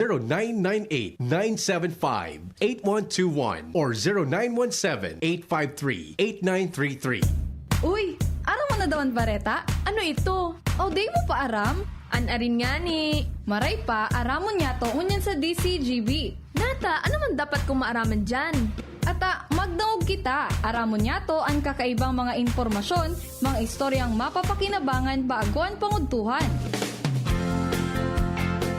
0998-975-8121 or 0917-853-8933. Uy, aram mo na dawan bareta? Ano ito? O day mo pa aram? Anarin nga ni. Maray pa, aramon niya to unyan sa DCGB. Nata, ano man dapat kong maaraman dyan? Ata, magdaog kita. Aramon niya to ang kakaibang mga impormasyon, mga istoryang mapapakinabangan baaguan panguntuhan.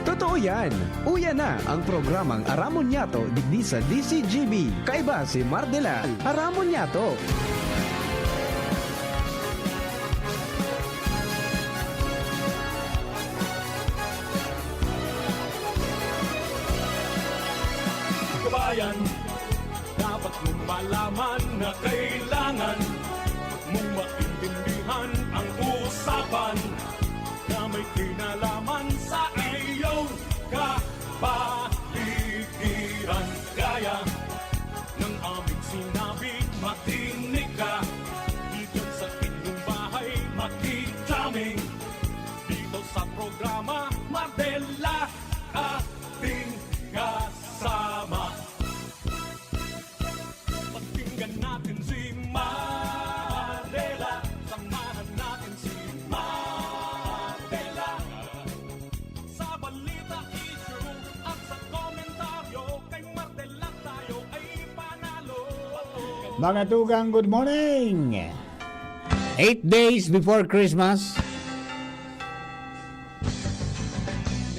Totoo yan. Uya na ang programang Aramon Yato digdi sa DCGB. Kaiba si Mardela. Aramon Yato. Kabayan, dapat mong malaman na kailangan mong maintindihan ang usapan na may kinalaman sa iyong kapaligiran. Gaya ng aming sinabi, makinig ka. Dito sa inyong bahay, makijaming. Dito sa programa, Mardela ating kasama. Pakinggan natin si Mardela. Samahan natin si Mardela. Sa balita, issue at sa komentaryo, kay Mardela tayo ay panalo. Mga tugang, good morning! 8 days before Christmas.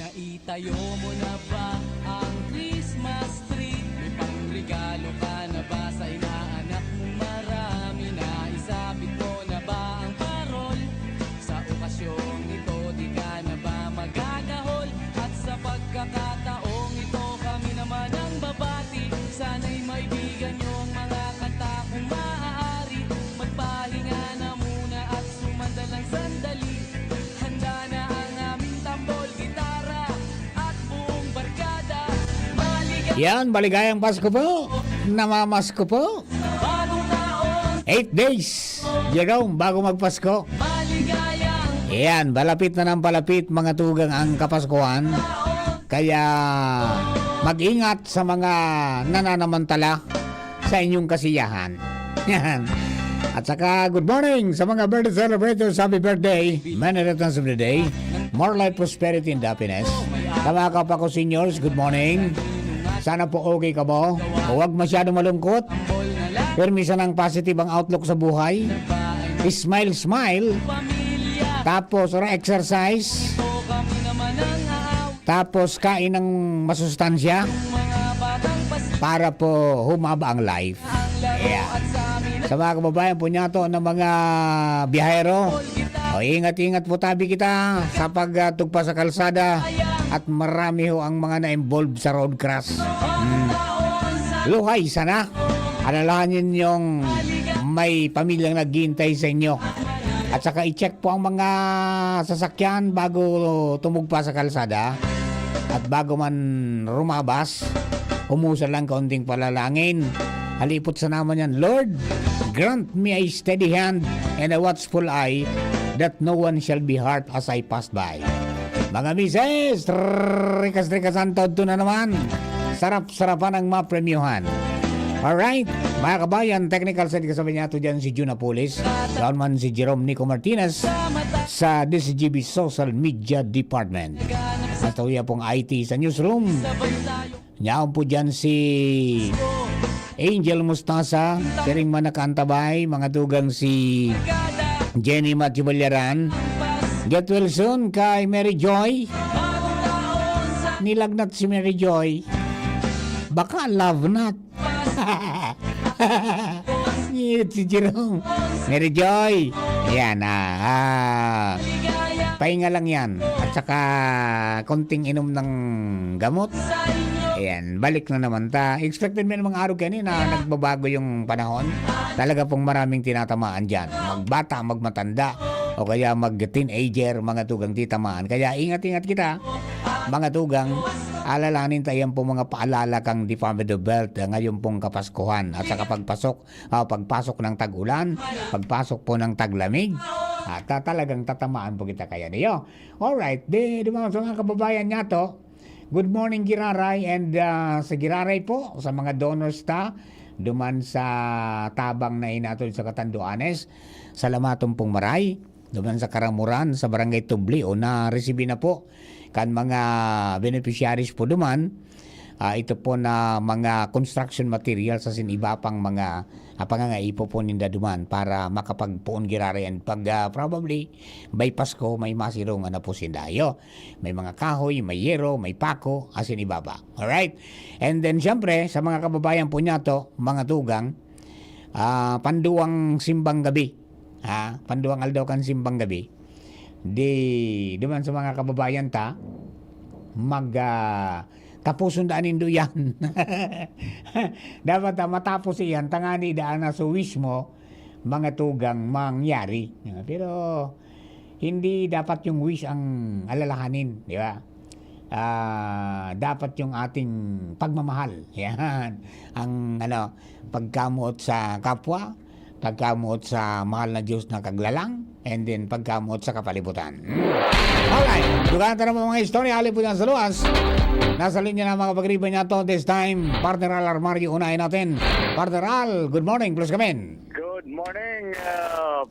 Naitayo mo na ba ang Christmas tree? May pangregalo ka na ba sa inaanak mong marami? Naisabit mo na ba ang parol? Sa okasyong ito, di ka na ba magagahol? At sa pagkakataong ito, kami naman ang babati. Sana'y maibigan nyo ang mga kanta kung maaari. Magpahinga na muna at sumandalang sandali. Handa na ang aming tambol, gitara at buong barkada. Yan, maligayang Pasko po. Namamasko po. Bagong taon, 8 days. Jerome, bago magpasko. maligayang Yan, palapit na ng palapit mga tugang ang Kapaskuhan. Kaya mag-ingat sa mga nananamantala sa inyong kasiyahan. Yan. At saka good morning sa mga birthday celebrators. Happy birthday. Many returns of the day. More life, prosperity, and happiness. Sa mga kapako seniors, good morning. Sana po okay ka mo. Huwag masyado malungkot. Permisan ng positive ang outlook sa buhay. Smile, smile. pamilya. Tapos exercise. O kami naman ang aaw. Tapos kain ng masustansya Mga batang Pasko para po humaba ang life. ang laro Yeah. at sa amin Sa mga kababayan po niya to ng mga biyahero, o ingat-ingat po tabi kita sa pagtugpa sa kalsada at marami ho ang mga na-involved sa road crash. Luhay sana. Alalahanin yung may pamilyang naghihintay sa inyo. At saka i-check po ang mga sasakyan bago tumugpa sa kalsada. At bago man rumabas, umusa lang kaunting palalangin. Halipot sa naman yan, Lord, grant me a steady hand and a watchful eye that no one shall be hurt as I pass by. Mga mises, rikas-rikasan todo na naman. Sarap-sarapan ang mapremyuhan. Alright, mga kabayan, technical side kasama niya ito dyan si Juna Pulis. Doon man si Jerome Nico Martinez sa DCGB Social Media Department. At uya pong IT sa newsroom. Nyaon po dyan si Angel Mustasa, siring manakantabay, mga tugang si Jenny Matthew Balyaran. Get well soon kay Mary Joy. Nilagnat si Mary Joy. Baka love not. Ngit si Jerome. Mary Joy. Ayan, pahinga lang yan. At saka konting inom ng gamot. Ayan, balik na naman ta. Expected mo namang araw kanina nagbabago yung panahon. Talaga pong maraming tinatamaan dyan. Magbata, magmatanda, o kaya mag-teenager, mga tugang titamaan. Kaya ingat-ingat kita, mga tugang. Alalahanin tayo po mga paalala kang Department of Health ngayon pong Kapaskuhan. At sa pagpasok ng tag-ulan, pagpasok po ng taglamig, at talagang tatamaan po kita kaya niyo. Alright, di ba mga kababayan niya to, Good morning Giraray, and sa Giraray po, sa mga donors ta, duman sa tabang na inatol sa Catanduanes, salamaton pong maray, duman sa Karamuran, sa Barangay Tubli, o na-receive na po, kan mga beneficiaries po duman, ito po na mga construction materials sa iba pang mga pangangaipo po ninda duman para makapagpuon Giraray, and pag probably by Pasko may masirong na po sindayo. May mga kahoy, may yero, may pako, asin ibaba. Alright? And then syempre sa mga kababayan po niya to, mga tugang, panduang simbang gabi. Panduang aldaw kan simbang gabi. Di duman sa mga kababayan ta, tapuson daan indo yan. Dapat matapos iyan, tangani daan na sa wish mo, mga tugang mangyari. Pero hindi dapat yung wish ang alalahanin, di ba? Dapat yung ating pagmamahal. Yan. Ang pagkamuot sa kapwa, pagkamuot sa mahal na Diyos na kaglalang, and then pagkamuot sa kapalibutan. Alright, dugaan na naman mga istorya, haliputan sa luwas. Nasa linya na mga pagriban niya to this time. Partner Al Armario, unahin natin. Partner Al, good morning, plus kamen. Good morning,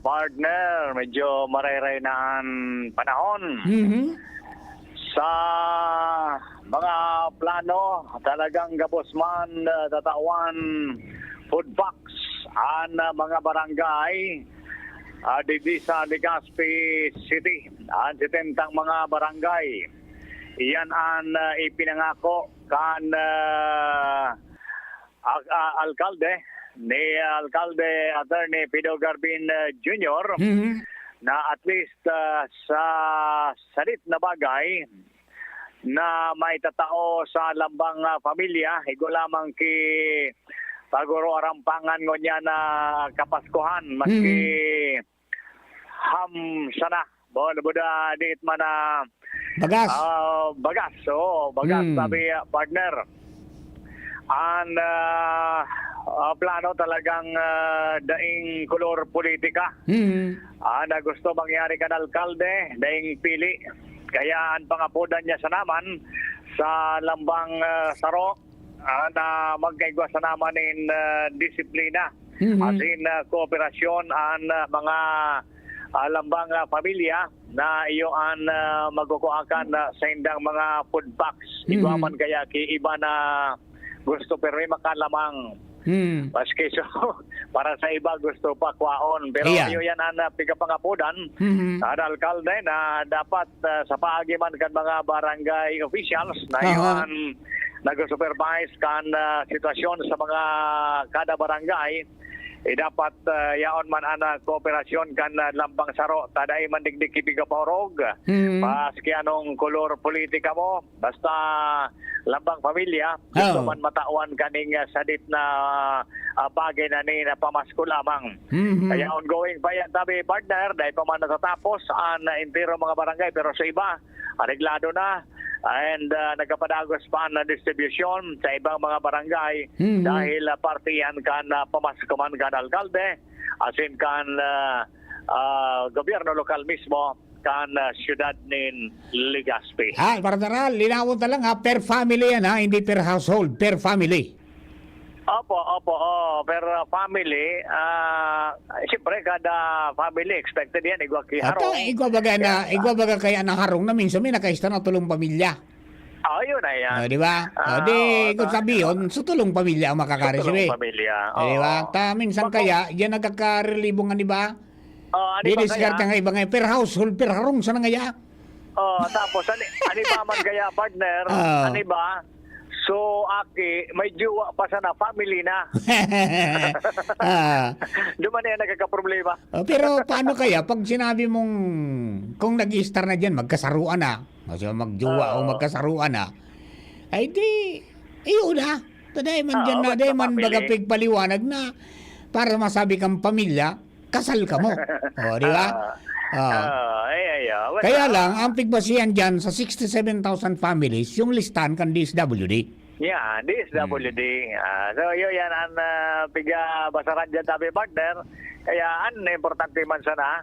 partner. Medyo marayray na ang panahon. Sa mga plano, talagang gabos man tatawan food packs ang mga barangay dito sa Legazpi City. Ang sitentang mga barangay. Iyan ang ipinangako kan alkalde ni Alkalde Attorney Pido Garbin Jr. Na at least sa salit na bagay na may tatao sa lambang pamilya, higo lamang ki paguro arampangan ngo niya na kapaskuhan maski ham sana buda dit mana Bagas. Bagas. Bagas sabi partner. Ang plano talagang daing kolor politika. Na gusto mangyari kan alkalde, daing pili. Kaya ang pangapudan niya sa naman sa lambang saro na magkaigwa sa naman in disiplina. As in kooperasyon ang mga lambang pamilya na iyoan magkukuhakan sa indang mga food packs. Iguaman kaya ki iba na gusto pero makalamang. Maski so para sa iba gusto pa kwaon. Pero iyo yan ang pigapangapudan sa alkalde na dapat sa paagiman kan mga barangay officials na iyoan nag-supervise kan sitwasyon sa mga kada barangay. Dapat yaon man ana kooperasyon kan lambang saro taday man digdig kibiga paurog maski anong kolor politika mo basta lambang pamilya gusto man matawan kaning sadit na bagay na ni na pamasko lamang. Kaya ongoing pa yan tabi partner dahil pa man natatapos ang entero mga barangay pero sa iba areglado na and nagkapadagos pa na distribution sa ibang mga barangay dahil partiyan kan pamasko man kan alkalde asin kan gobyerno lokal mismo kan siyudad nin Legazpi. Partner Al, linawon na lang per family yan hindi per household, per family. Opo, per family, siyempre kada family expected yan, igwa ki harong. Igwa baga kaya na harong na minsan may nakaista na tulong pamilya. Yun na yan. Di ba? Kung sabihin, sa tulong pamilya ang makakaresibay. Tulong pamilya. Di ba? Minsan kaya, yan nagkakarelibong nga, di ba? Didiscard nga iba nga, per household, per harong, sana nga ya? Tapos, ani ba man kaya partner, ani ba? So, aki, may juwa pa sana family na. Duman yan nagkakaproblema. Pero paano kaya pag sinabi mong kung nag-i-star na dyan, magkasaruan na, magjuwa o magkasaruan na, ay di, iyon na. Taday man dyan na, day man bagapig paliwanag na para masabi kang pamilya, kasal ka mo. Di ba? Kaya lang, ang pigbasihan dyan sa 67,000 families, yung listahan kan DSWD. Yeah, DSWD. So, yun yan ang pigabasaran dyan tabi partner. Kaya, importante man sana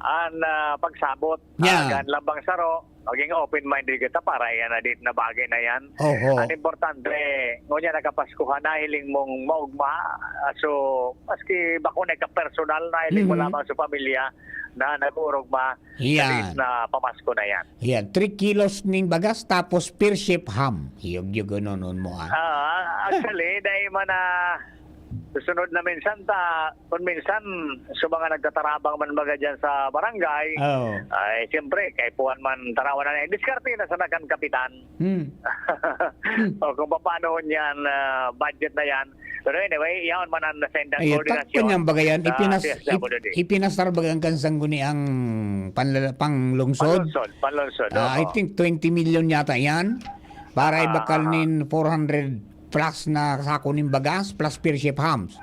ang pagsabot kan lambang saro maging open-minded kita para yan na dit na bagay na yan. Oho. Ang importante, ngunya nakapaskuhan na hiling mong maugma. So, maski bako na ka-personal na hiling mo lamang sa pamilya na nag-urugma Yan. na pamasko na yan. Yan, 3 kilos ning bagas tapos per ship ham. Yung gano'n mo Actually, dahil man na susunod na minsan kung minsan sa mga nagtatarabang man baga dyan sa barangay, Oh. ay siyempre, kay puwan man tarawan na yan. Diskarte na sa nakan kapitan. O kung paano yan, budget na yan. Pero anyway, yan man ang nasendang Ay, koordinasyon. takpan yung bagayan, sa CSWD. ipinastar bagang kansangguni ang panglungsod. Panlungsod. I oo. think 20 million yata yan. Para ibakal nin 400 plus na sako ning bagas plus per ship hams.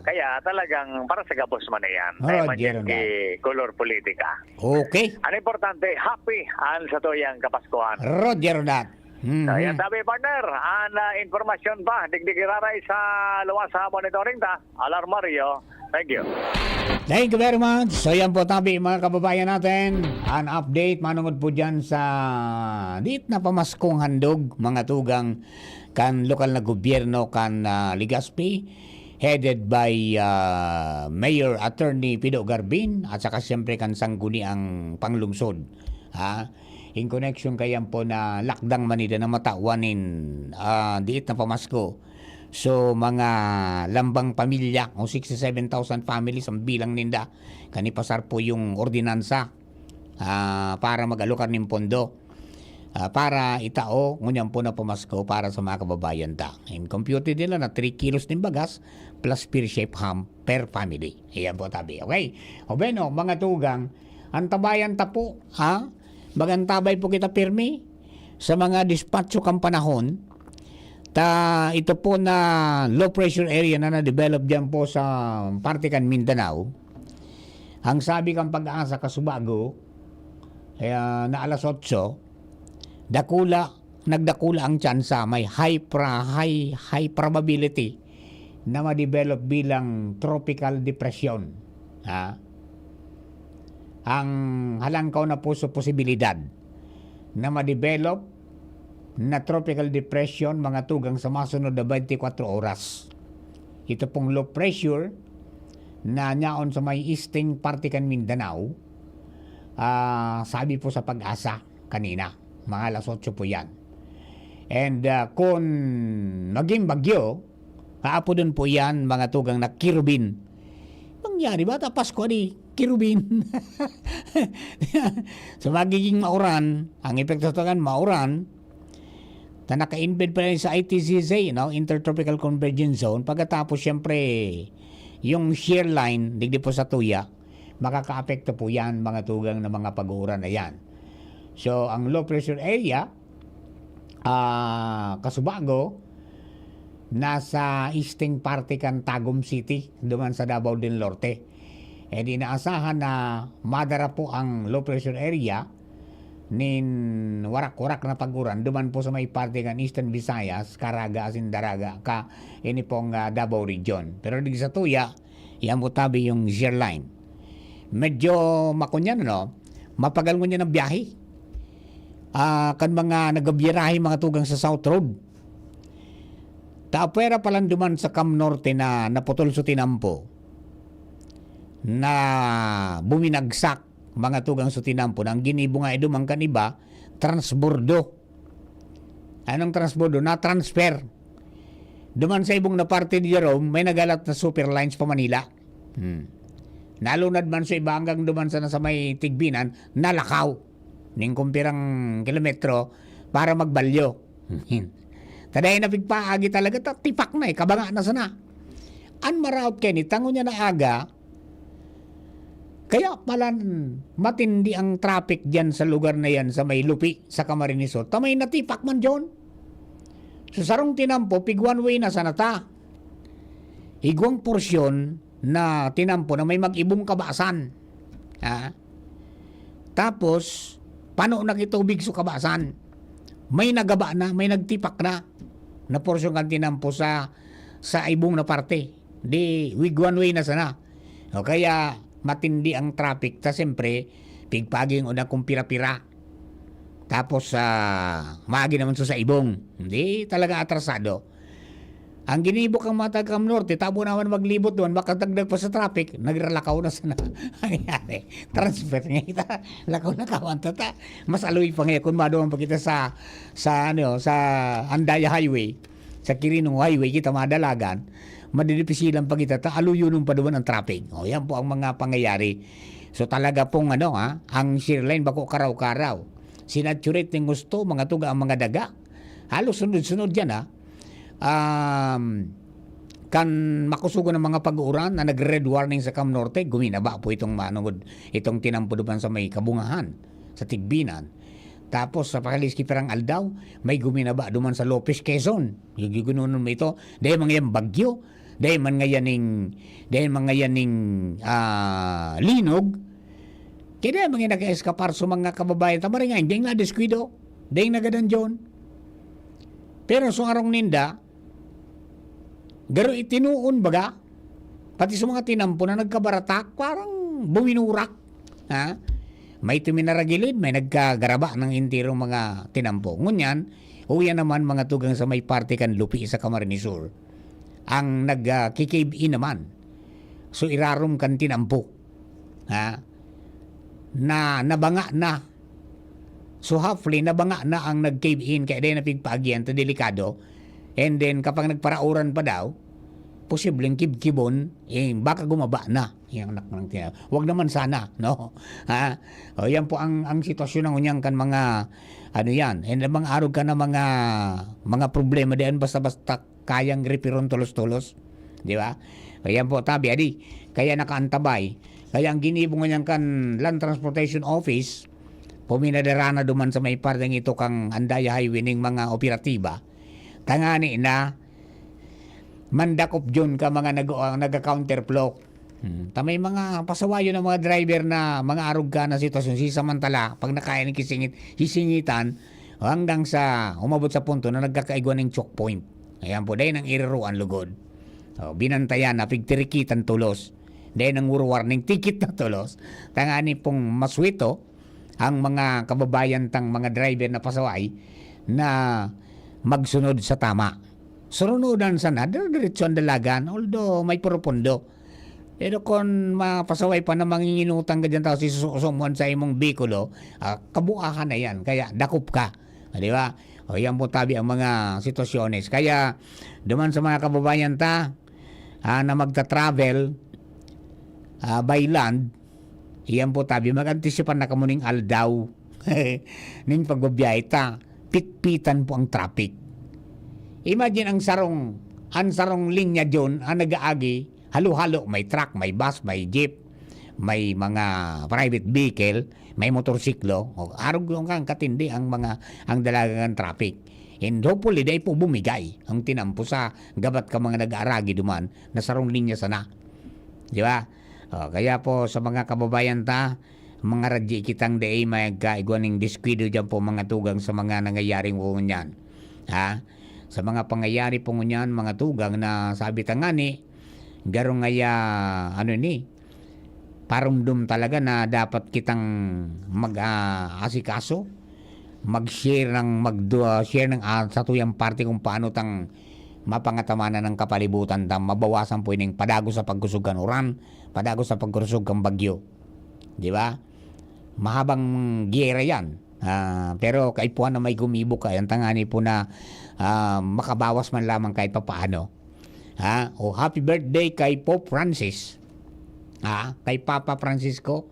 Kaya talagang para sa gabos man na yan. Oh, Ay man Jeron yan kay color politika. Okay. Ano importante, happy ang sa tuyang Kapaskuhan. Roger that. So, yan sabi partner, ang informasyon pa, digdigiraray sa luwas sa monitoring ta, Alar Mario. Thank you. Thank you very much. So yan po tabi mga kababayan natin. An update, manungod po dyan sa dit na pamaskong handog, mga tugang kan lokal na gobyerno kan Legazpi, headed by Mayor Attorney Pido Garbin at saka siyempre kan sangguni ang panglungsod. In connection kayan po na lakdang manida na matawanin diit na pamasko. So mga lambang pamilya o 67,000 families ang bilang ninda kanipasar po yung ordinansa para mag-alokar ng pondo para itao ngunyan po na pamasko para sa mga kababayan ta. In computed nila na 3 kilos ng bagas plus per shape ham per family. Iyan po tabi. Okay? O beno, mga tugang, ang tabayan ta po, magantabay po kita pirmi sa mga dispatcho kang panahon. Ito po na low pressure area na na-develop dyan po sa parte kan Mindanao. Ang sabi kang pag-asa Kasubago, na alas 8, nagdakula ang tsansa, may high probability na ma-develop bilang tropical depression. Ang halangkaw na po sa posibilidad na ma-develop na tropical depression mga tugang sa masunod na 24 oras. Ito pong low pressure na nyaon sa may eastern parte kan Mindanao, sabi po sa pag-asa kanina, mga alas 8 po yan. And kung maging bagyo, kaapo dun po yan mga tugang na Kirubin. Mangyari ba? Tapas ko ni Kirubin. So magiging mauran, ang epekto ito kan mauran, na naka-embed pa rin sa ITCZ, Intertropical Convergence Zone. Pagkatapos, syempre, yung shear line, digdi po sa tuya, makaka-apekto po yan, mga tugang na mga pag-uuran na yan. So, ang low pressure area, Kasubago, nasa eastern parte kan Tagum City, duman sa Davao del Norte. And inaasahan na madara po ang low pressure area nin warak-warak na paguran duman po sa may parte kan Eastern Visayas, Caraga, Daraga ka ini pong Davao region. Pero di sa tuya, yan po tabi yung shear line. Medyo makunyan, mapagal mo niya ng biyahe. Kan mga nagabiyarahe mga tugang sa South Road. Taapwera palang duman sa Cam Norte na naputol sa Tinampo na buminagsak mga tugang sa Tinampo. Ang ginibo nga idumang kaniba, transbordo. Anong transbordo? Na-transfer. Duman sa ibong na parte ni Jerome, may nagalat na super lines pa Manila. Nalunad man sa iba hanggang duman sa nasa may Tigbinan, nalakaw. Ning kumpirang kilometro para magbalyo. Taday na pigpaagi talaga, tipak na kabanga na sana. An maraot Kenny, tango niya na aga, kaya pala matindi ang traffic dyan sa lugar na yan sa may Lupi, sa Camarines Sur. Tamay natipak man dyan. So sarong Tinampo, pig one way na sana ta. Igwang porsyon na Tinampo na may mag-ibong kabasan. Tapos, paano nakitubig sa kabasan? May nagaba na, may nagtipak na porsyon kan Tinampo sa ibong na parte. Di, wig one way na sana. O kaya, matindi ang traffic. Ta siyempre, pigpaging una kong pira-pira. Tapos maagi naman sa ibong. Hindi talaga atrasado. Ang ginibok ang mga taga Norte, tabo naman maglibot doon, baka dagdag pa sa traffic, nagralakaw na sa nangyari. Transfer nga kita, lakaw-lakaw ang tata. Mas aloy pa ngayon kung madoon pa kita sa Andaya Highway, sa Quirinong Highway, kita madalagan, madidipisilan pa kita, aluyunon pa doon ang traffic. O yan po ang mga pangyayari. So talaga pong ang shear line bako karaw-karaw. Sinaturate ng gusto, mga tuga ang mga daga. Halos sunod-sunod yan kan makusugo ng mga pag-uuran na nag-red warning sa Cam Norte, guminaba po itong tinampudupan sa may Kabungahan, sa Tigbinan. Tapos sa Pakaliski Perang Aldaw, may guminaba duman sa Lopez, Quezon. Gugununon mo ito. Dahil mga yan bagyo, dahil man ngayaning linog, kaya mga nag-eskapar sa mga kababayan. Tama rin nga, hindi nga deskuido, dahil nagadan dyan. Pero sa arong ninda, garo itinuon baga, pati sa mga tinampo na nagkabaratak, parang buminurak. May tuminaragilid, may nagkagaraba ng intirong mga tinampo. Ngunyan, uyan naman mga tugang sa may parte kan lupi sa Camarines Sur. Ang nag-kikave in naman. So irarom kan tinampo. Na nabanga na. So hopefully, nabanga na ang nag-cave in kaya din napigpaagyan to delikado. And then, kapag nagparauran pa daw, posibleng kibkibon, baka gumaba na. Yung anak ng tinawag. Huwag naman sana, no? O, yan po ang sitwasyon ng unyang kan mga, yan. And mga arog ka na mga problema diyan basta-basta kayang ripiron tulos-tulos. Di ba? O, yan po, tabi, kaya nakaantabay. Kaya ang ginibong unyang kan Land Transportation Office, puminadarana duman sa may parteng ito kang Andaya Highway ng mga operatiba, tangani na mandakop dyan ka mga nag-counterflow. Tamay mga pasawayo ng mga driver na mga arugga na sitwasyon, samantala pag nakain ng hisingitan hanggang sa umabot sa punto na nagkakaigwan ng choke point. Ayan po, dahil nang iriruan lugod. Binantayan na pigtirikitan tulos. Dahil nang warning ticket na tulos. Tangani pong maswito ang mga kababayan tang mga driver na pasaway na magsunod sa tama. Sunudan sana, diretso ang dalagan, although may purupundo. Pero kung mapasaway pa na manginginutang ka dyan tao si sumuan sa imong bikulo, kabuahan na yan, kaya dakop ka. Di ba? O yan po tabi ang mga sitwasyones. Kaya, duman sa mga kababayan na magta-travel by land, iyan po tabi, mag-antisipan na kamuning aldaw ning pagbabiyahe pitpitan po ang traffic. Imagine ang sarong linya dyon, ang nag-aagi, halo-halo, may truck, may bus, may jeep, may mga private vehicle, may motorsiklo, arog kang katindi ang dalagang traffic. And hopefully, dahil po bumigay ang tinampo sa gabat ka mga nag-aaragi duman na sarong linya sana. Di ba? Kaya po sa mga kababayan mga radyi kitang day may kaigwaning diskwido dyan po mga tugang sa mga nangyayaring po nyan. Sa mga pangyayari po nyan, mga tugang na sabi tangani, garong ngaya, parumdum talaga na dapat kitang mag-asikaso, mag-share ng sa tuyang parte kung paano tang mapangatamanan ng kapalibutan mabawasan po yung padago sa pagkusugan uran, padago sa pagkusugan bagyo. Di ba? Mahabang giyera yan. Pero kaipuan na may gumibok ang tangani po na makabawas man lamang kahit papaano. Happy birthday kay Pope Francis. Kay Papa Francisco.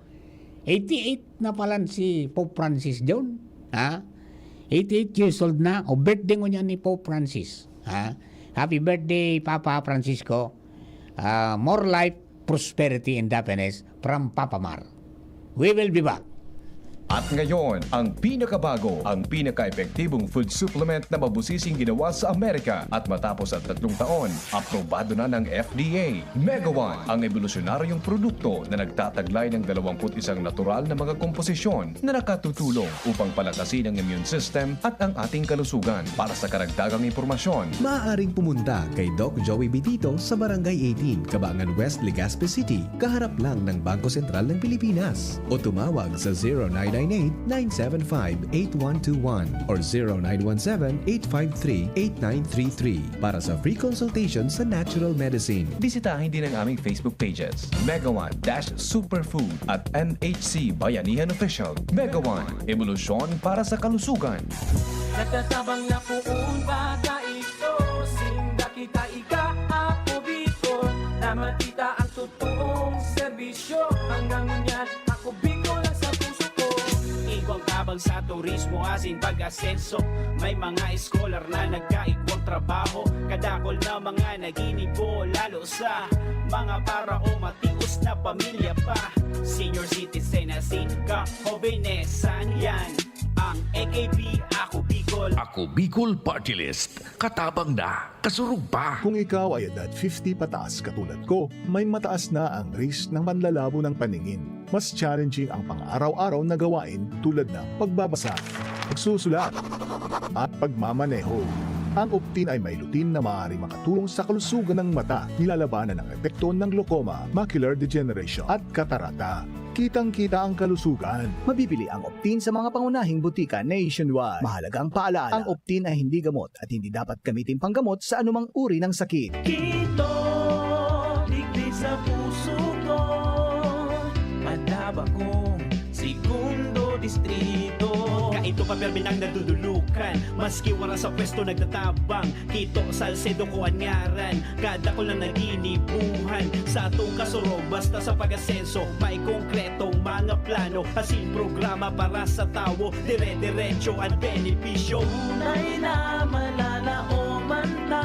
88 na pala si Pope Francis John. 88 years old na. Birthday mo niya ni Pope Francis. Happy birthday, Papa Francisco. More life, prosperity, and happiness from Papa Mar. We will be back. At ngayon, ang pinakabago, ang pinaka-epektibong food supplement na mabusising ginawa sa Amerika at matapos ang 3 taon, aprobado na ng FDA. Mega One, ang evolusyonaryong produkto na nagtataglay ng 21 natural na mga komposisyon na nakatutulong upang palakasin ang immune system at ang ating kalusugan. Para sa karagdagang impormasyon, maaaring pumunta kay Doc Joey Bitito sa Barangay 18, Cabangan West, Legazpi City, kaharap lang ng Bangko Sentral ng Pilipinas, o tumawag sa 0998 0998-975-8121 or 0917-853-8933 para sa free consultation sa natural medicine. Bisitahin din ang aming Facebook pages, Mega One Superfood at MHC Bayanihan Official. Mega One, ebolusyon para sa kalusugan. Nagtatabang na puun baka ito. Sinda kita ika ako Bicol. Na matita ang totoong serbisyo. Hanggang ngunyan ako Bicol lang sa puso ko. Ibang tabang sa turismo asin pag-asenso. May mga scholar na nagkaikwang trabaho. Kadakol na mga naginibo. Lalo sa mga para o matius na pamilya pa. Senior citizen asin ka hobenesan yan. Ang AKP Ako Bicol. Ako Bicol Party List. Katabang na, kasurug pa. Kung ikaw ay edad 50 pataas katulad ko, may mataas na ang risk ng panlalabo ng paningin. Mas challenging ang pang-araw-araw na gawain tulad ng pagbabasa, pagsusulat, at pagmamaneho. Ang Optin ay may lutin na maaaring makatulong sa kalusugan ng mata, nilalabanan ng epekto ng glaucoma, macular degeneration at katarata. Kitang-kita ang kalusugan. Mabibili ang Optin sa mga pangunahing butika nationwide. Mahalagang paalala, ang Optin ay hindi gamot at hindi dapat gamitin panggamot sa anumang uri ng sakit. Kito, digdig sa puso ko. Madaba kong segundo distrito. Kaito pa permi nang nadudulukan. Maski wala sa pwesto nagtatabang. Kito Salcedo ko anyaran. Kada ko lang naginibuhan. Sa atong kasurog basta sa pag-asenso. May konkretong mga plano. Asin programa para sa tawo. Dire-diretso at benepisyo. Tunay na malalaoman na.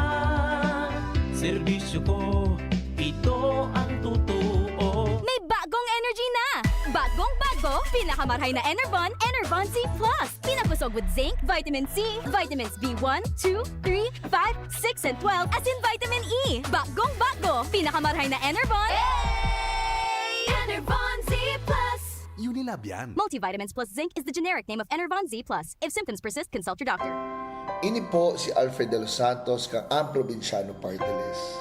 Serbisyo ko, ito ang totoo. May bagong energy na! Bagong-bago, pinakamarhay na Enervon, Enervon Z+. Pinapusog with zinc, vitamin C, vitamins B1, 2, 3, 5, 6, and 12, as in vitamin E. Bagong-bago, pinakamarhay na Enervon. Enervon Z+. Unilab yan. Multivitamins plus zinc is the generic name of Enervon Z+. If symptoms persist, consult your doctor. Ini po si Alfred de los Santos kang ang probinsyano party list.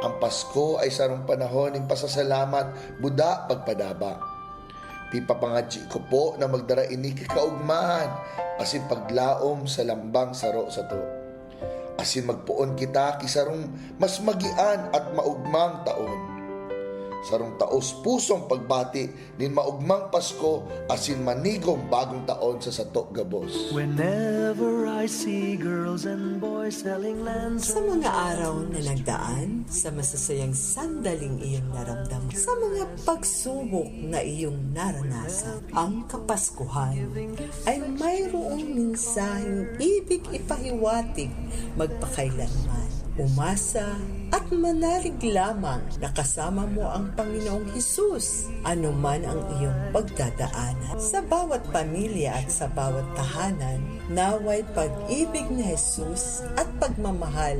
Ang Pasko ay sarong panahon ng pasasalamat, buda, pagpadaba. Pipapangadji ko po na magdara ini kikaugmahan, asin paglaom sa lambang saro sa to. Asin magpuon kita kisarong mas magian at maugmang taon. Sarong taos pusong pagbati nin maugmang Pasko asin manigong bagong taon sa sato gabos. Whenever I see girls and boys selling lands. Sa mga araw na nagdaan, sa masasayang sandaling iyong naramdaman, sa mga pagsubok na iyong naranasan, ang Kapaskuhan ay mayroong mensaheng ibig ipahiwatig magpakailanman. Umasa at manalig lamang na kasama mo ang Panginoong Hesus anuman ang iyong pagdadaanan. Sa bawat pamilya at sa bawat tahanan, naway pag-ibig ni Hesus at pagmamahal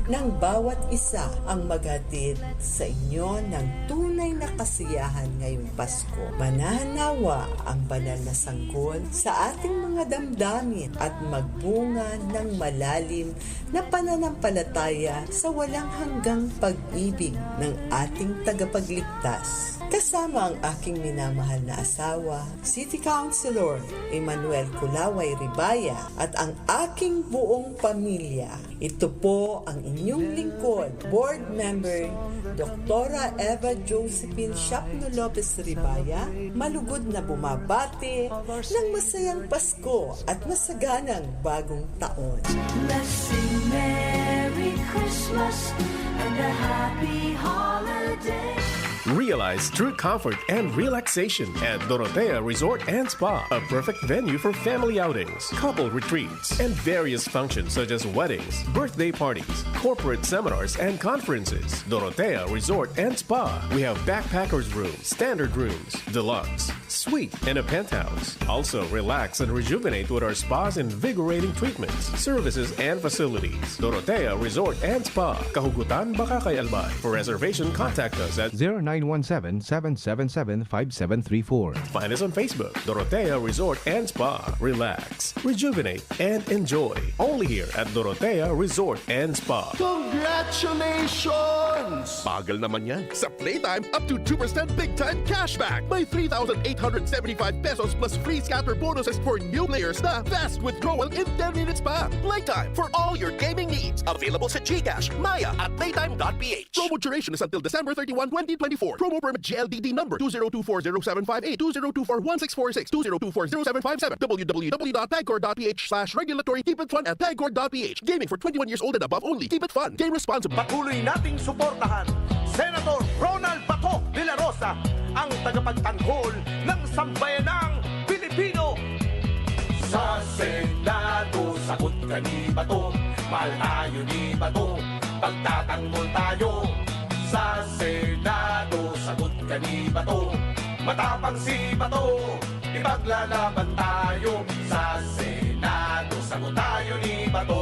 ng bawat isa ang maghatid sa inyo ng tunay na kasiyahan ngayong Pasko. Manahan nawa ang banal na sanggol sa ating mga damdamin at magbunga ng malalim na pananampalataya sa walang hanggang pag-ibig ng ating tagapagligtas. Kasama ang aking minamahal na asawa, City Councilor Emmanuel Kulaway Ribaya at ang aking buong pamilya. Ito po ang inyong lingkod, Board Member Dr. Eva Josephine Shapno Lopez Ribaya, malugod na bumabati ng masayang Pasko at masaganang bagong taon. Let's sing Merry Christmas and a happy holiday. Realize true comfort and relaxation at Dorotea Resort and Spa, a perfect venue for family outings, couple retreats, and various functions such as weddings, birthday parties, corporate seminars, and conferences. Dorotea Resort and Spa. We have backpackers rooms, standard rooms, deluxe, suite, and a penthouse. Also, relax and rejuvenate with our spa's invigorating treatments, services, and facilities. Dorotea Resort and Spa, Kahugutan, Bakakay, Albay. For reservation, contact us at 0917-777-5734. Find us on Facebook, Dorotea Resort and Spa. Relax, rejuvenate, and enjoy. Only here at Dorotea Resort and Spa. Congratulations! Bagal naman yan. Sa Playtime, up to 2% big time cashback. May 3,800 875 pesos plus free scatter bonuses for new players na fast withdrawal in 10 minutes pa. Playtime for all your gaming needs. Available sa GCash, Maya at Playtime.ph. Promo duration is until December 31, 2024. Promo permit GLDD number 20240758, 20241646, 20240757, www.tagcore.ph/regulatory. Keep it fun at tagcore.ph. Gaming for 21 years old and above only. Keep it fun. Game responsibly. Patuloy nating suportahan Senator Ronald Bato de la Rosa, ang tagapagtanggol ng sambayanang Pilipino. Sa Senado, sagot ka ni Bato, mahal tayo ni Bato, pagtatanggol tayo. Sa Senado, sagot ka ni Bato, matapang si Bato, ipaglalaban tayo. Sa Senado, sagot tayo ni Bato.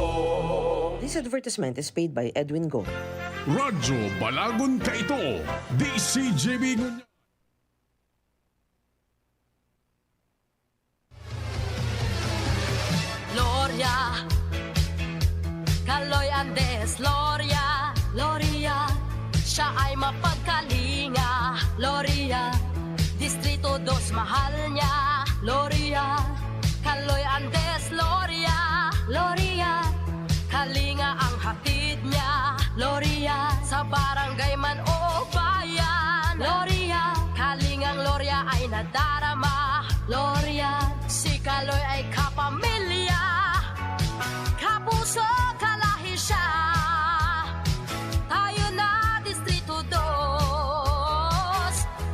This advertisement is paid by Edwin Go. Radyo Balagon ka ito. DCGB Gloria, Kaloy Andes, Gloria, Gloria, siya ay mapagkalinga, Gloria, Distrito 2 mahal niya, Gloria, Kaloy Andes, Gloria, Gloria, kalinga ang hatid niya, Gloria, sa barangay man o bayan, Gloria, kalingang Gloria ay nadarama, Gloria, si Kaloy ay kapamilya, kapuso kalahi siya, tayo na Distrito 2,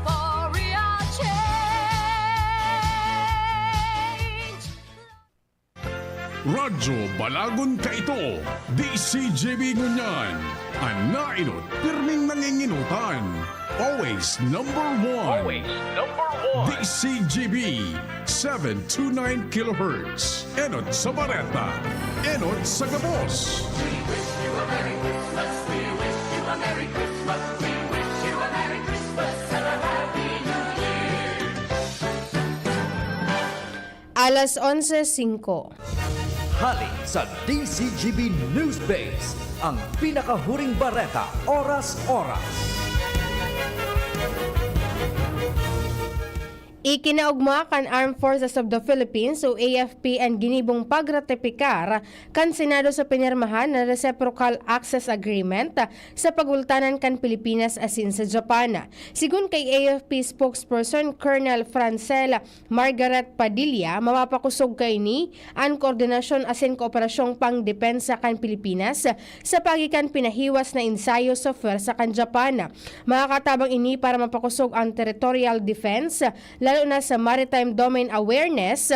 for real change. Radyo Balagon ka ito. DCGB ngunyan. Anainot, pirming nanginginutan. Always number one. Always number one. DCGB 729 kHz. Enot sa Bareta. Enot sa Gabos. We wish you a Merry Christmas. We wish you a Merry Christmas. We wish you a Merry Christmas and a Happy New Year. Alas 11:05. Hali sa DCGB News Base, ang pinakahuring bareta, oras-oras. Ikinaugma kan Armed Forces of the Philippines o AFP ang ginibong pagratipikar kan Senado sa pinirmahan na Reciprocal Access Agreement sa pagultanan kan Pilipinas asin sa Japan. Sigun kay AFP spokesperson Colonel Francel Margaret Padilla, mapapakusog kay ni ang koordinasyon asin kooperasyong pangdepensa kan Pilipinas sa pagikan pinahiwas na ensayo sa pwersa kan Japan. Makakatabang ini para mapakusog ang territorial defense, lalo na sa maritime domain awareness,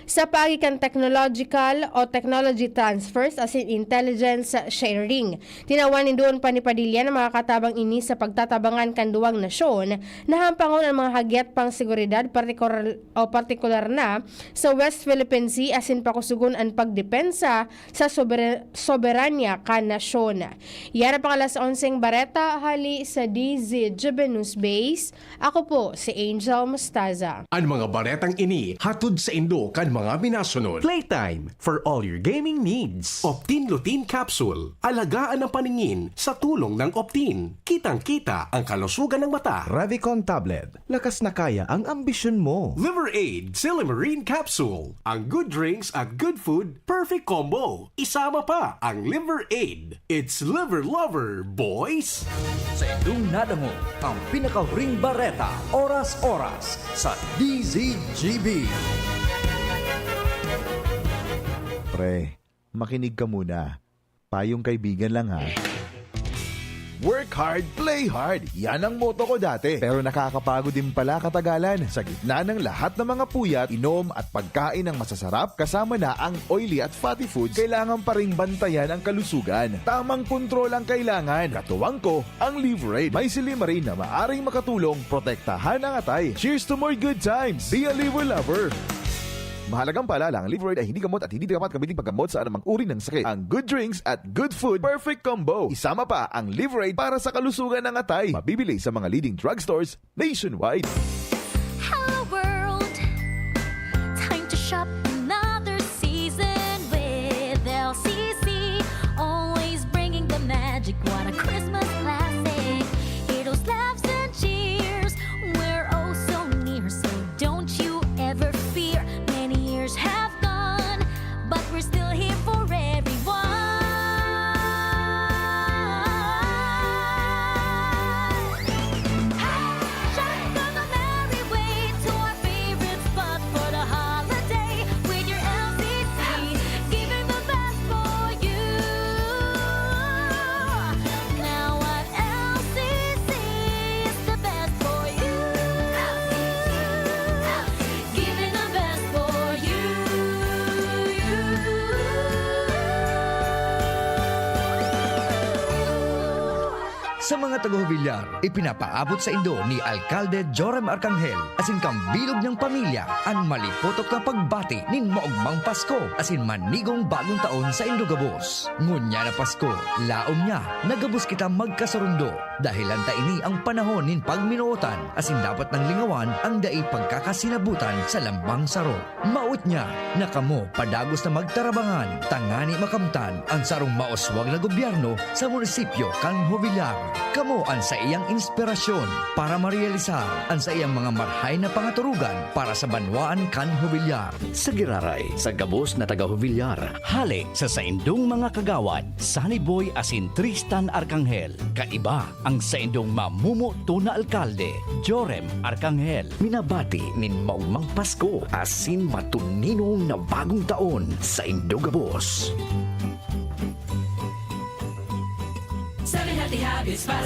sa pagikan technological o technology transfers as in intelligence sharing. Tinawanin doon pa ni Padilla na makakatabang ini sa pagtatabangan kan duwang nasyon na hampangon ang mga hagyat pang seguridad partikular na sa West Philippine Sea as in pakusugon ang pagdepensa sa soberanya kan nasyon. Yan ang pangalas 11 Bareta, hali sa DZGB News Base. Ako po si Angel Mustaza. Ang mga baretang ini hatod sa Indo kan mga minasunod. Playtime for all your gaming needs. Optin Lutein Capsule. Alagaan ang paningin sa tulong ng Optin. Kitang-kita ang kalusugan ng mata. Revicon Tablet. Lakas na kaya ang ambisyon mo. Liver Aid Silimarine Capsule. Ang good drinks at good food, perfect combo. Isama pa ang Liver Aid. It's liver lover, boys! Sa inyong nadamo, ang pinakahuring bareta, oras-oras sa DZGB. Pre, makinig ka muna. Payong kaibigan lang ha. Work hard, play hard. Yan ang motto ko dati. Pero nakakapagod din pala katagalan. Sa gitna ng lahat ng mga puyat, inom at pagkain ng masasarap kasama na ang oily at fatty foods, kailangan pa ring bantayan ang kalusugan. Tamang kontrol ang kailangan. Katuwang ko, ang Liverade. May silimarin na maaring makatulong protektahan ang atay. Cheers to more good times. Be a liver lover. Mahalagang paalala, ang Liverade ay hindi gamot at hindi dapat gamitin paggamot sa anumang uri ng sakit. Ang good drinks at good food, perfect combo. Isama pa ang Liverade para sa kalusugan ng atay. Mabibili sa mga leading drugstores nationwide. Hello world, time to shop another season with LCC. Always bringing the magic, what a Christmas classic. Hear those laughs and cheers, we're oh so near Sa mga taga-Huvillar, ipinapaabot sa Indo ni Alcalde Joram Arcangel asin kang bilog ng pamilya ang malipotok na pagbati nin maugmang Pasko asin manigong bagong taon sa Indogabos. Ngunya na Pasko, laom niya, nagabos kita magkasurundo dahil anta ini ang panahon nin pagminuotan asin dapat ng lingawan ang dai pagkakasinabutan sa lambang saro. Maut niya, nakamo padagos na magtarabangan, tangani makamtan ang sarong maoswag na gobyerno sa munisipyo kan Huvillar. Kamo ang sa iyang inspirasyon para marealisar ang sa iyang mga marhay na pangaturugan para sa banwaan kan Huvillar. Sa giraray, sa gabos na taga-Huvillar, hali sa saindong mga kagawad, Sunny Boy asin Tristan Arcangel. Kaiba ang saindong mamumuto na alkalde, Jorem Arcangel. Minabati nin maugmang Pasko asin matuninong na bagong taon sa Indogabos.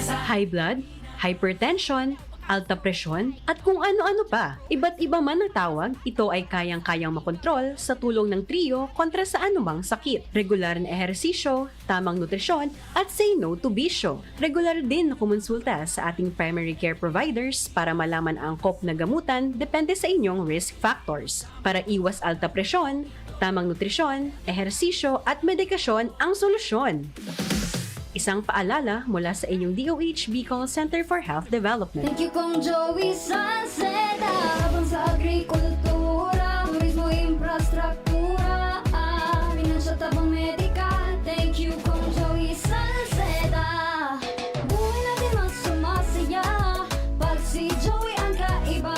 High blood, hypertension, alta presyon, at kung ano-ano pa. Iba't iba man ang tawag, ito ay kayang-kayang makontrol sa tulong ng trio kontra sa anumang sakit. Regular na ehersisyo, tamang nutrisyon, at say no to bisyo. Regular din na kumonsulta sa ating primary care providers para malaman ang angkop na gamutan depende sa inyong risk factors. Para iwas alta presyon, tamang nutrisyon, ehersisyo, at medikasyon ang solusyon. Isang paalala mula sa inyong DOH Bicol Center for Health Development. Thank you Kong Joey Salceda. Habang sa agrikultura, turismo, infrastruktura, finansya, tabang medikal. Thank you Kong Joey Salceda. Buhay natin mas sumasaya pag si Joey ang kaiba.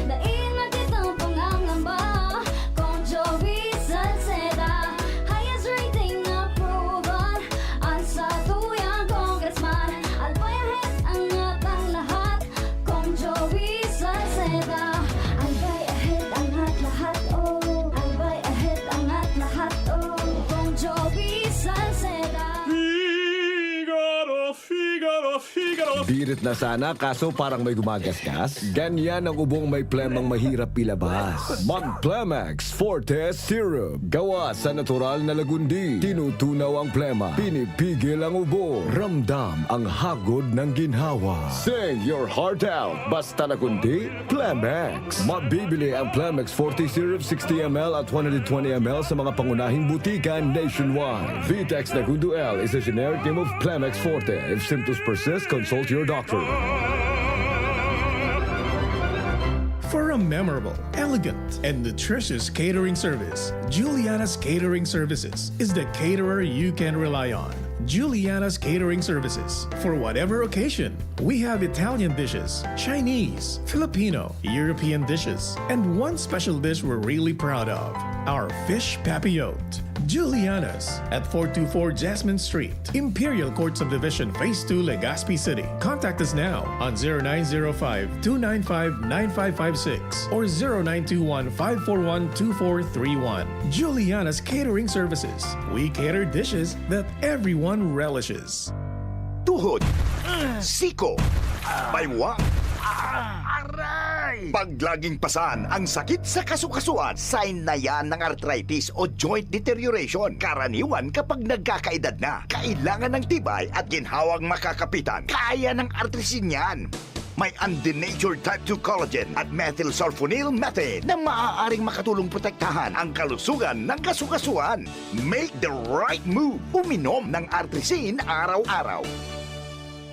Daig natin ang pangangamba. Kong Joey Salceda, highest rating na proven. Ang sa tuyang congressman, albayahit ang atang lahat. Kong Joey Salceda, albayahit ang at lahat, oh. Albayahit ang at lahat, oh. Kong Joey Salceda. Figaro, Figaro, Figaro. Birit na sana kaso parang may gumagasgas. Ganyan ang ubong may plemang mahirap ilabas. Mag-Plemex Forte Syrup. Gawa sa natural na lagundi. Tinutunaw ang plema. Pinipigil ang ubo. Ramdam ang hagod ng ginhawa. Sing your heart out. Basta lagundi, Plemex. Mabibili ang Plemex Forte Syrup 60ml at 120ml sa mga pangunahing butika nationwide. Vitex Nagundo L is a generic name of Plemex Forte. If symptoms persist, consult your doctor. For a memorable, elegant, and nutritious catering service, Juliana's Catering Services is the caterer you can rely on. Juliana's Catering Services. For whatever occasion, we have Italian dishes, Chinese, Filipino, European dishes, and one special dish we're really proud of, our fish papillote. Juliana's at 424 Jasmine Street, Imperial Court Subdivision, Phase 2, Legazpi City. Contact us now on 0905-295-9556 or 0921-541-2431. Juliana's Catering Services. We cater dishes that everyone relishes. Tuhod, siko, baywa, pag laging pasan ang sakit sa kasukasuan, sign na yan ng arthritis o joint deterioration. Karaniwan kapag nagkakaedad na, kailangan ng tibay at ginhawang makakapitan. Kaya ng artrisin yan. May undenatured type 2 collagen at methylsulfonyl methane na maaaring makatulong protektahan ang kalusugan ng kasukasuan. Make the right move. Uminom ng artrisin araw-araw.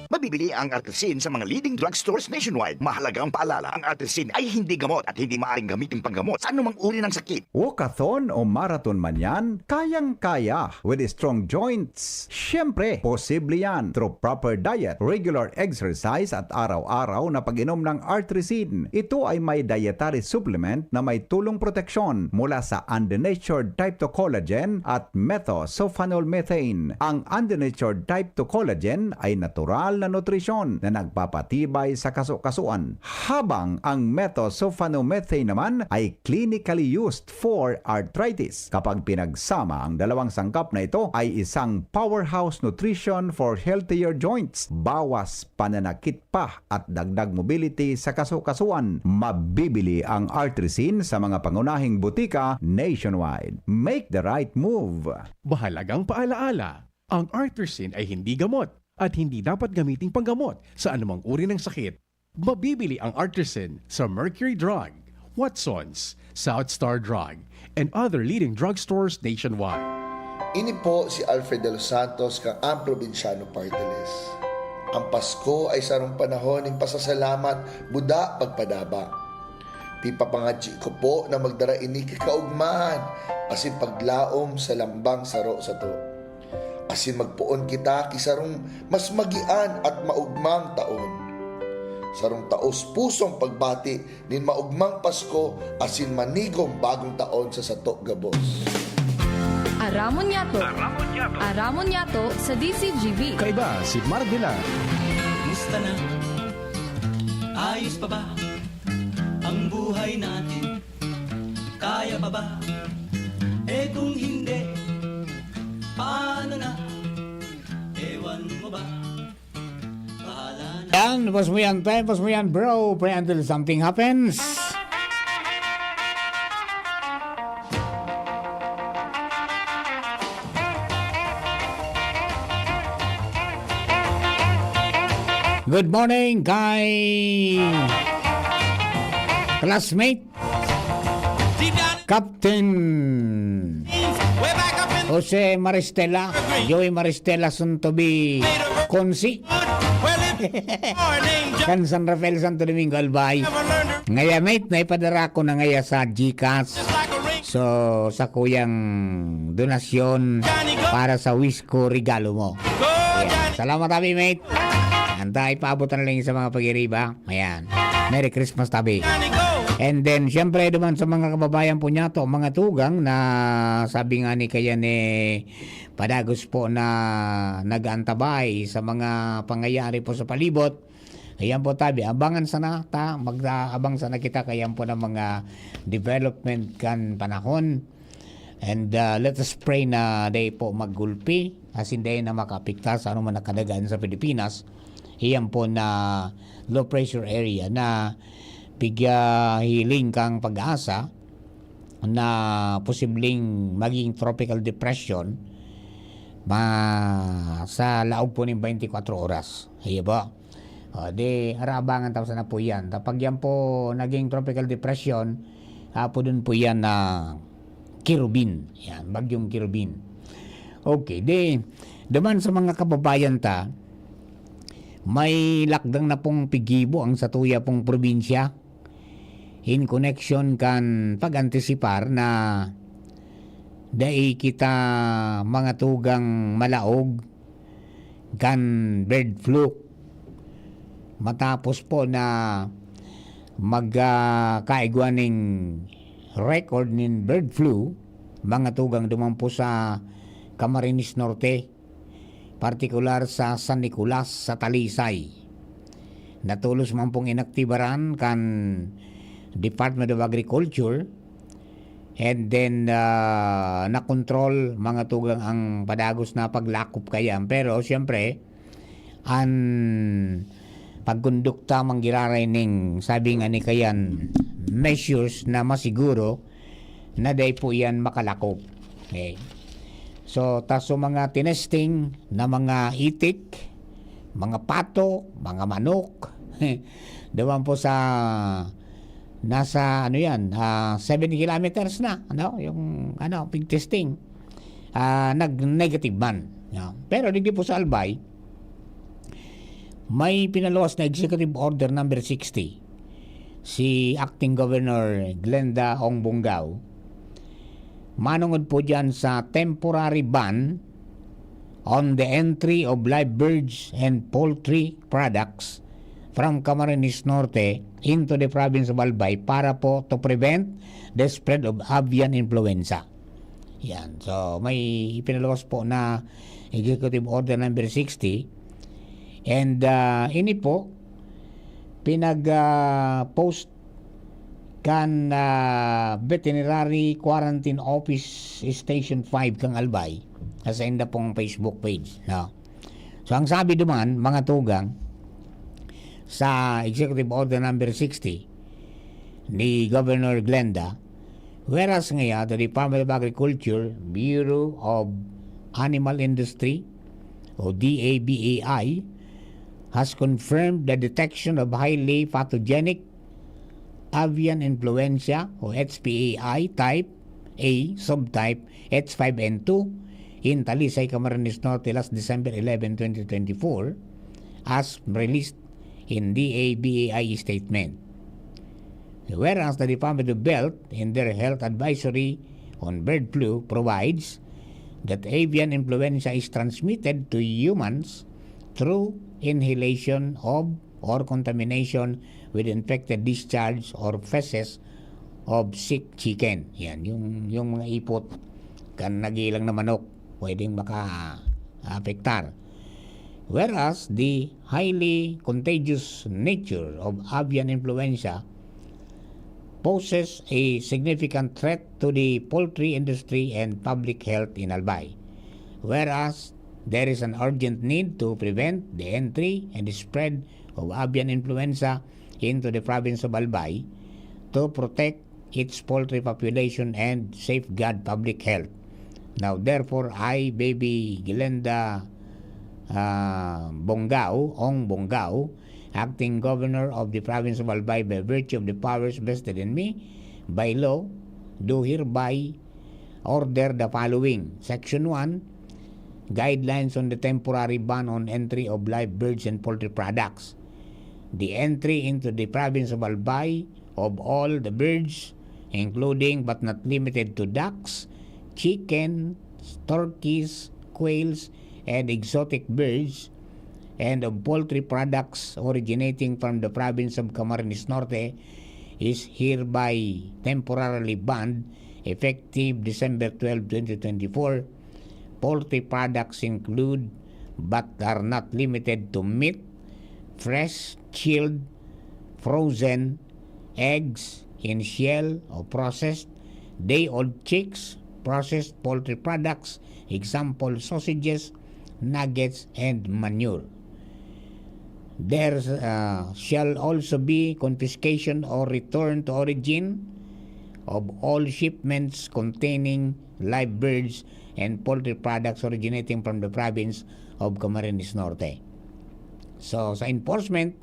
Mabibili ang artrisin sa mga leading drugstores nationwide. Mahalagang paalala, ang artrisin ay hindi gamot at hindi maaaring gamitin panggamot sa anumang uri ng sakit. Walkathon o marathon man yan, kayang-kaya with strong joints. Siyempre, posible yan through proper diet, regular exercise at araw-araw na pag-inom ng artrisin. Ito ay may dietary supplement na may tulong proteksyon mula sa undenatured type 2 collagen at methylsulfonylmethane. Ang undenatured type 2 collagen ay natural na nutrisyon na nagpapatibay sa kasukasuan, habang ang methylsulfonylmethane naman ay clinically used for arthritis. Kapag pinagsama ang dalawang sangkap na ito ay isang powerhouse nutrition for healthier joints, bawas pananakit pa at dagdag mobility sa kasukasuan. Mabibili ang artrisin sa mga pangunahing butika nationwide. Make the right move. Mahalagang paalaala, ang artrisin ay hindi gamot at hindi dapat gamiting panggamot sa anumang uri ng sakit. Mabibili ang Artisan sa Mercury Drug, Watsons, South Star Drug, and other leading drugstores nationwide. Ini po si Alfred de los Santos kang ang probinsyano party list. Ang Pasko ay sarong panahon ng pasasalamat, buda, pagpadaba. Pipapangadji ko po na magdara ini kikaugmahan, asin paglaom sa lambang saro sa to. Asin magpuon kita kisarong mas magian at maugmang taon. Sarong taos pusong pagbati nin maugmang Pasko asin manigong bagong taon sa sato gabos. Aramon Yato sa DCGV. Kaiba si Marvila. Musta na? Ayos pa ba ang buhay natin? Kaya pa ba? Eh kung hindi, paano na? Ewan mo ba? Bahala na. Yan, pas mo yan bro, pray until something happens. Good morning, classmate, Captain Jose Maristela, Joey Maristela, soon to be Consi. Kan San Rafael Santo Domingo Albay. Ngaya mate, naipadara ko na ngaya sa GCash. So, sa kuyang donasyon para sa wish ko regalo mo. Ayan. Salamat tabi mate. Antay, paabotan na lang sa mga pag-iriba. Ayan. Merry Christmas tabi. And then, syempre, duman sa mga kababayan po niya to, mga tugang na sabi nga ni kaya ni Padagos po na nag-antabay sa mga pangyayari po sa palibot. Ayan po tabi, abangan sana mag-abang sana kita kayan po ng mga development kan panahon. And let us pray na day po maggulpi as hindi na makapikta sa anuman nakadagan sa Pilipinas. Iyan po na low pressure area na bigya hiling kang pag-asa na posibleng maging tropical depression sa laog po ng 24 oras. Iya ba? Di harabangan tapos na po yan. Kapag yan po naging tropical depression, po dun po yan na Kirubin. Yan, bagyong Kirubin. Okay, di daman sa mga kababayan ta, may lakdang na pong pigibo ang satuya pong probinsya in connection kan pag-antisipar na dai kita mga tugang malaog kan bird flu. Matapos po na magkaigwaning record nin bird flu, mga tugang dumampo sa Camarines Norte, partikular sa San Nicolas sa Talisay. Natulos man pong inaktibaran kan Department of Agriculture and then na-control mga tugang ang Padagos na paglakop kayan. Pero siyempre, ang pagkondukta manggiraray ning sabi nga ni kayan measures na masiguro na day po yan makalakop. Okay. So, taso mga tinesting na mga itik, mga pato, mga manok, dawan po sa nasa 7 kilometers na, yung pig testing. Nag-negative man. Pero hindi po sa Albay, may pinaluwas na Executive Order number 60 si Acting Governor Glenda Ong Bungao. Manungod po dyan sa temporary ban on the entry of live birds and poultry products from Camarines Norte into the province of Albay para po to prevent the spread of avian influenza. Yan. So, may ipinaluwas po na Executive Order number 60 and ini po pinag-post kan Veterinary Quarantine Office Station 5 kang Albay sa inda pong Facebook page. No? So ang sabi duman, mga tugang, sa Executive Order number 60 ni Governor Glenda, whereas ngayon the Department of Agriculture, Bureau of Animal Industry, o DABAI has confirmed the detection of highly pathogenic avian influenza o HPAI type A subtype H5N2 in Talisay, Camarines Norte last December 11, 2024 as released in DABAI statement. Whereas the Department of Health in their health advisory on bird flu provides that avian influenza is transmitted to humans through inhalation of or contamination with infected discharge or feces of sick chicken. Yan, yung mga ipot kan nagilang na manok pwedeng maka-apektar. Whereas the highly contagious nature of avian influenza poses a significant threat to the poultry industry and public health in Albay. Whereas there is an urgent need to prevent the entry and the spread of avian influenza into the province of Albay to protect its poultry population and safeguard public health. Now, therefore, I, Baby Glenda Bongao, acting governor of the province of Albay by virtue of the powers vested in me by law, do hereby order the following. Section 1, guidelines on the temporary ban on entry of live birds and poultry products. The entry into the province of Albay of all the birds, including but not limited to ducks, chicken, turkeys, quails, and exotic birds, and of poultry products originating from the province of Camarines Norte is hereby temporarily banned effective December 12, 2024. Poultry products include but are not limited to meat, fresh, chilled, frozen, eggs in shell or processed, day-old chicks, processed poultry products, example sausages, nuggets, and manure. There shall also be confiscation or return to origin of all shipments containing live birds and poultry products originating from the province of Camarines Norte. So, sa enforcement,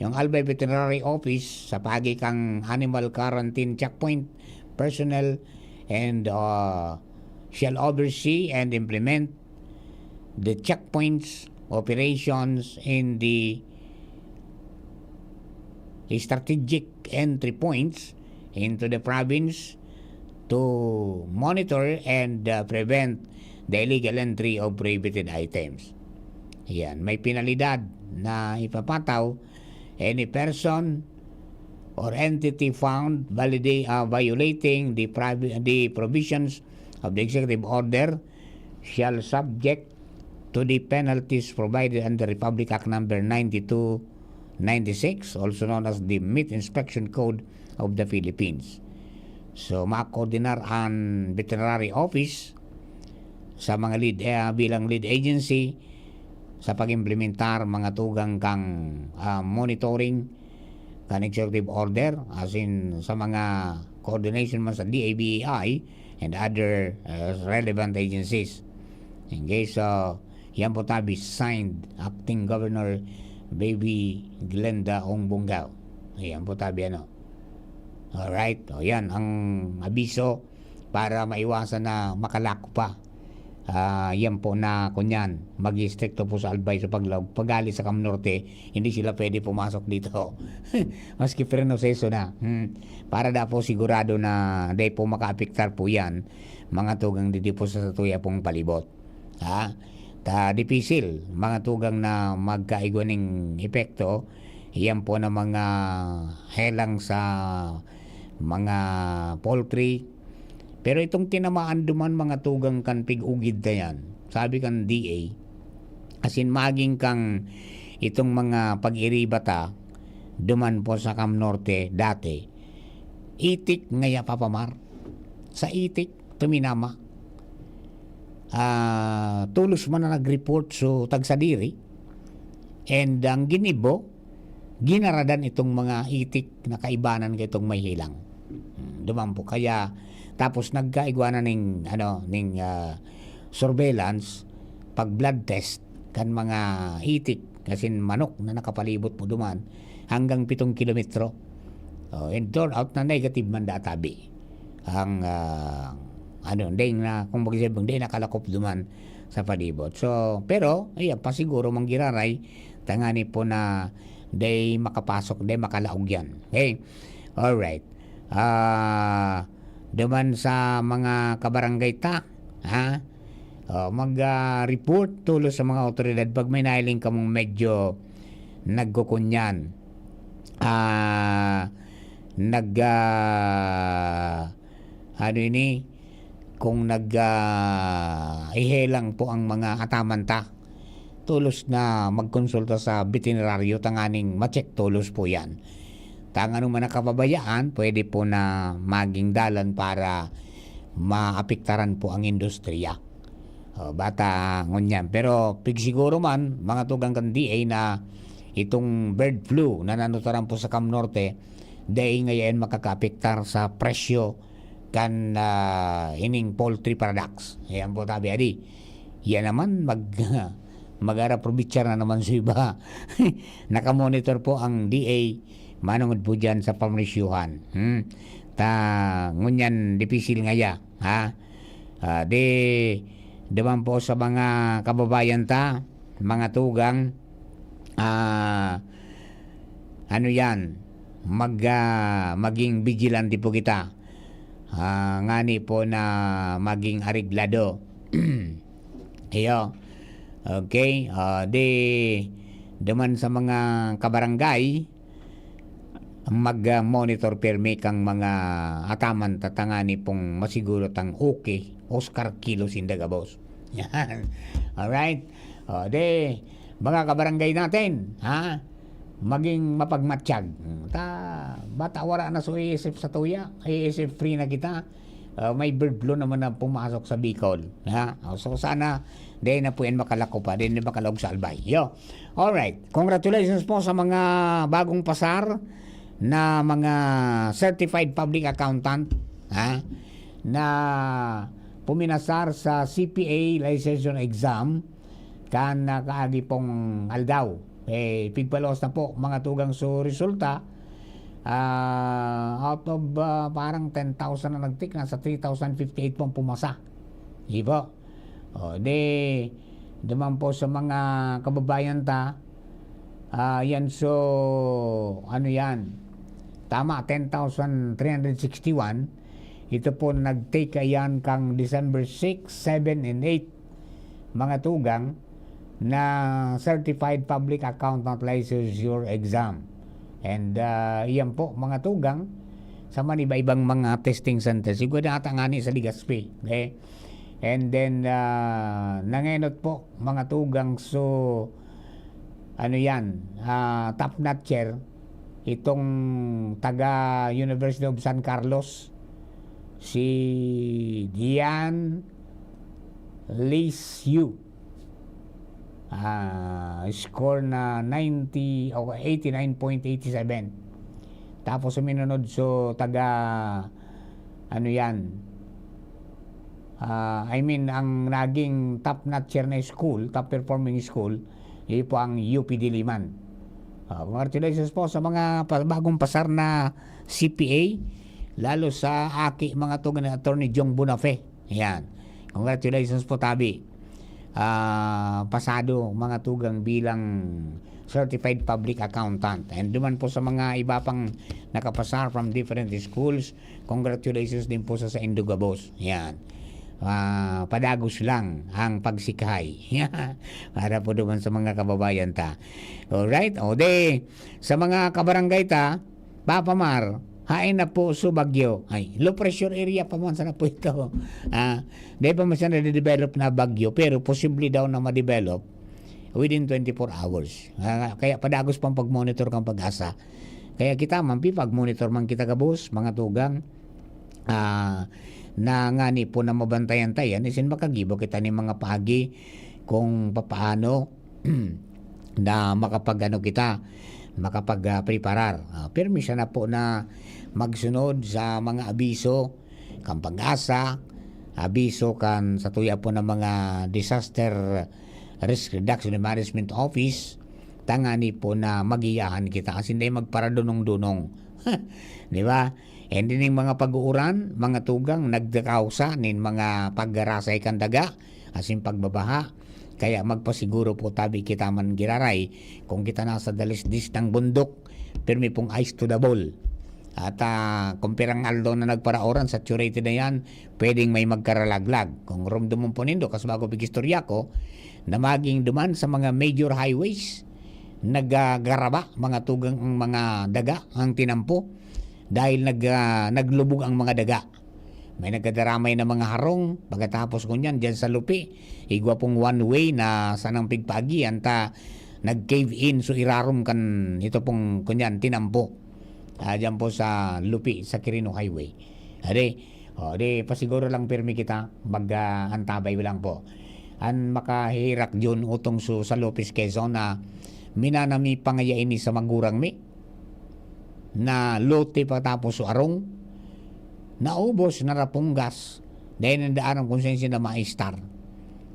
yung Albay Veterinary Office sa pagikang animal quarantine checkpoint personnel and shall oversee and implement the checkpoints operations in the strategic entry points into the province to monitor and prevent the illegal entry of prohibited items. Yan, may penalidad na ipapataw any person or entity found violating the provisions of the executive order shall subject to the penalties provided under Republic Act Number 9296, also known as the Meat Inspection Code of the Philippines. So, makoordinar ang Veterinary Office sa mga bilang lead agency sa pag-implementar mga tugang kang monitoring kan executive order, as in sa mga coordination man sa DABAI and other relevant agencies. In case yan po tabi signed acting governor Baby Glenda Bongao. Yan po tabi Alright, yan ang abiso para maiwasan na makalako pa. Yan po na kunyan mag-istrikto po sa Albay sa pag-ali sa Cam Norte, hindi sila pwede pumasok dito. Maski frenoseso na. Para da po sigurado na di po makaapektar po yan mga tugang dito po sa tuya pong palibot. Dipisil mga tugang na magkaigwaning epekto, yan po na mga helang sa mga poultry. Pero itong tinamaan duman mga tugang kan pig-ugid na yan, sabi kan DA, asin maging kang itong mga pag-iribata duman po sa Cam Norte dati, itik ngaya papamar. Sa itik, tuminama. Tulos man na nag-report so tagsadiri, and ang ginibo ginaradan itong mga itik na kaibanan kay itong may hilang. Duman po kaya tapos nagkaigwanan ning surveillance pag blood test kan mga itik kasi manok na nakapalibot mo duman hanggang 7 kilometro. And turn out na negative man databi ang ding na kung magsabing din nakalakop duman sa palibot. So pero ayan pa siguro manggiraray tangani po na day makapasok, day makalaog yan. Okay? Alright. Duman sa mga kabarangay ta, ha? Mag-report tulo sa mga otoridad pag may nailing ka mong medyo nagkukunyan. Kung ihelang po ang mga atamanta, tulos na magkonsulta sa veterinaryo tanganing ma-check tulos po yan. Tanganong man nakababayaan, pwede po na maging dalan para maapektaran po ang industriya. Bata ngunyan. Pero siguro man, mga tugang kan DA na itong bird flu na nanutaran po sa Cam Norte, dahil ngayon makakapektar sa presyo kan ining poultry products. Ayan po tabi, adi. Yan naman, mag-ara-probichar na naman sa iba. Nakamonitor po ang DA, manungod po dyan sa pamrisyuhan. Ngunyan, dipisil nga ya. Diman po sa mga kababayan ta, mga tugang, maging vigilante po kita. Ngani po na maging ariglado. Iyo. Okay. Diman sa mga kabarangay, mag-monitor permi kang mga ataman tatangani pong masiguro tang okay Oscar Kilos Indagabos. Yan. Alright. Mga kabarangay natin, maging mapagmatsyag. Bata wala na so iisip sa tuya, iisip free na kita. May bird flu naman na pumasok sa Bicol. So sana di na po yan makalako pa, di na makalog sa Albay. Alright. Congratulations po sa mga bagong pasar na mga certified public accountant na puminasar sa CPA licensure exam kan kaagi pong aldaw. Pigpalos na po mga tugang so resulta out of parang 10,000 na nagtik, nasa 3,058 pong pumasa. Diba? Naman po sa mga kababayan ta, yan so yan tama, 10,361. Ito po nag-take ayan kang December 6, 7, and 8 mga tugang na Certified Public Accountant Licensure Exam. And iyan po mga tugang sa iba-ibang mga testing centers. Siguro na atangani sa Ligaspi. Okay? And then nangenot po mga tugang so top notcher itong taga University of San Carlos, si Dian Lisu. Score na 89.87. Tapos suminunod so taga ang naging top notcher na school, top performing school, yun po ang UP Diliman. Congratulations po sa mga bagong pasar na CPA, lalo sa aki mga tugan na Attorney Jong Bunafe. Ayan. Congratulations po tabi. Pasado mga tugang bilang Certified Public Accountant. And duman po sa mga iba pang nakapasar from different schools, congratulations din po sa Indugabos. Ayan. Padagos lang ang pagsikay. Para po duman sa mga kababayan ta. Alright? Sa mga kabarangay ta, Papamar, hain na po sa Bagyo. Low pressure area pa man sana po ito. Di pa man sana na-develop na Bagyo, pero posible daw na ma-develop within 24 hours. Kaya padagos pang pag-monitor kang Pag-asa. Kaya kita man pag-monitor man kita kabus, mga tugang, na ngani po na mabantayan tayan isin makagibo kita ni mga pagi kung papaano na kita makapag-preparar. Permission na po na magsunod sa mga abiso kang Pag-asa, abiso kan sa tuya po ng mga disaster Risk Reduction and Management Office, tangani po na magiyahan kita kasi hindi magparadunong-dunong. Di ba? Hindi ning mga pag-uuran, mga tugang, nagdakausa nin mga paggarasay kan daga, asin pagbabaha. Kaya magpasiguro po tabi kita man giraray kung kita nasa dalisdis ng bundok, pirmi pong ice to the ball. At kung pirang aldo na nagparaoran, saturated na yan, pwedeng may magkaralaglag. Kung rumdumon po nindo, kas bago bigistorya ko, na maging duman sa mga major highways, naggaraba, mga tugang ang mga daga, ang tinampo, dahil naglubog ang mga daga. May nagkadaramay na mga harong, pagkatapos ko niyan, dyan sa lupi, igwa pong one way na sanang pigpagi, anta nag-cave in, so irarom kan, ito pong kunyan, tinampo. Dyan po sa lupi, sa Quirino Highway. Ade, pasiguro lang pirmi kita, mag-antabay lang po. An makahirak dyan utong sa Lopez Quezon na minanami pangayain ni sa magurang mi, na lote patapos so arong, naubos na rapunggas, dahil nandaan ang konsensya na maistar.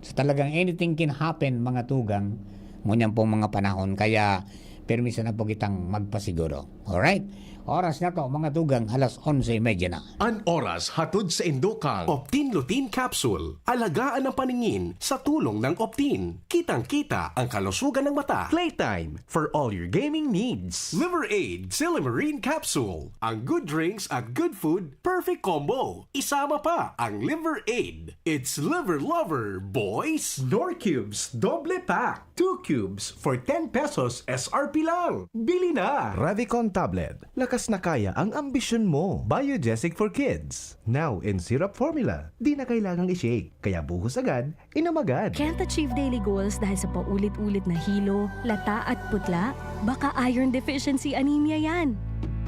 So talagang anything can happen mga tugang, ngunyan pong mga panahon, kaya permisa na po kitang magpasiguro. Alright? Oras na to, mga tugang, 11:30 na. An oras hatod sa Indokang Optin Lutein Capsule. Alagaan ang paningin sa tulong ng Optin. Kitang-kita ang kalusugan ng mata. Playtime for all your gaming needs. Liver Aid Silimarine Capsule. Ang good drinks at good food, perfect combo. Isama pa ang Liver Aid. It's liver lover, boys. Norcubes Doble Pack. 2 cubes for 10 pesos SRP lang. Bili na! Revicon Tablet. Lakas na kaya ang ambisyon mo. Biogesic for Kids. Now in syrup formula. Di na kailangang i-shake. Kaya buhos agad, inom agad. Can't achieve daily goals dahil sa paulit-ulit na hilo, lata at putla? Baka iron deficiency anemia yan.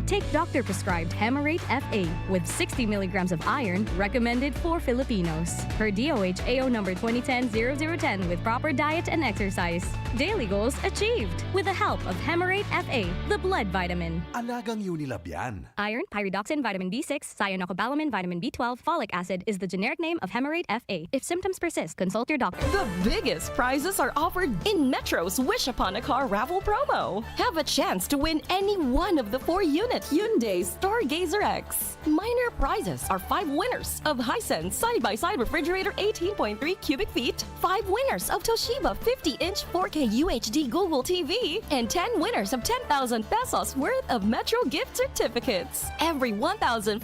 Take doctor-prescribed Hemarate FA with 60 milligrams of iron recommended for Filipinos. Per DOH AO number 2010-0010 with proper diet and exercise. Daily goals achieved with the help of Hemarate FA, the blood vitamin. Alagang Unilab yan. Iron, pyridoxine, vitamin B6, cyanocobalamin, vitamin B12, folic acid is the generic name of Hemarate FA. If symptoms persist, consult your doctor. The biggest prizes are offered in Metro's Wish Upon a Car raffle promo. Have a chance to win any one of the 4 units Hyundai Stargazer X. Minor prizes are 5 winners of Hisense side-by-side refrigerator 18.3 cubic feet, 5 winners of Toshiba 50-inch 4K UHD Google TV, and 10 winners of 10,000 pesos worth of Metro gift certificates. Every 1,500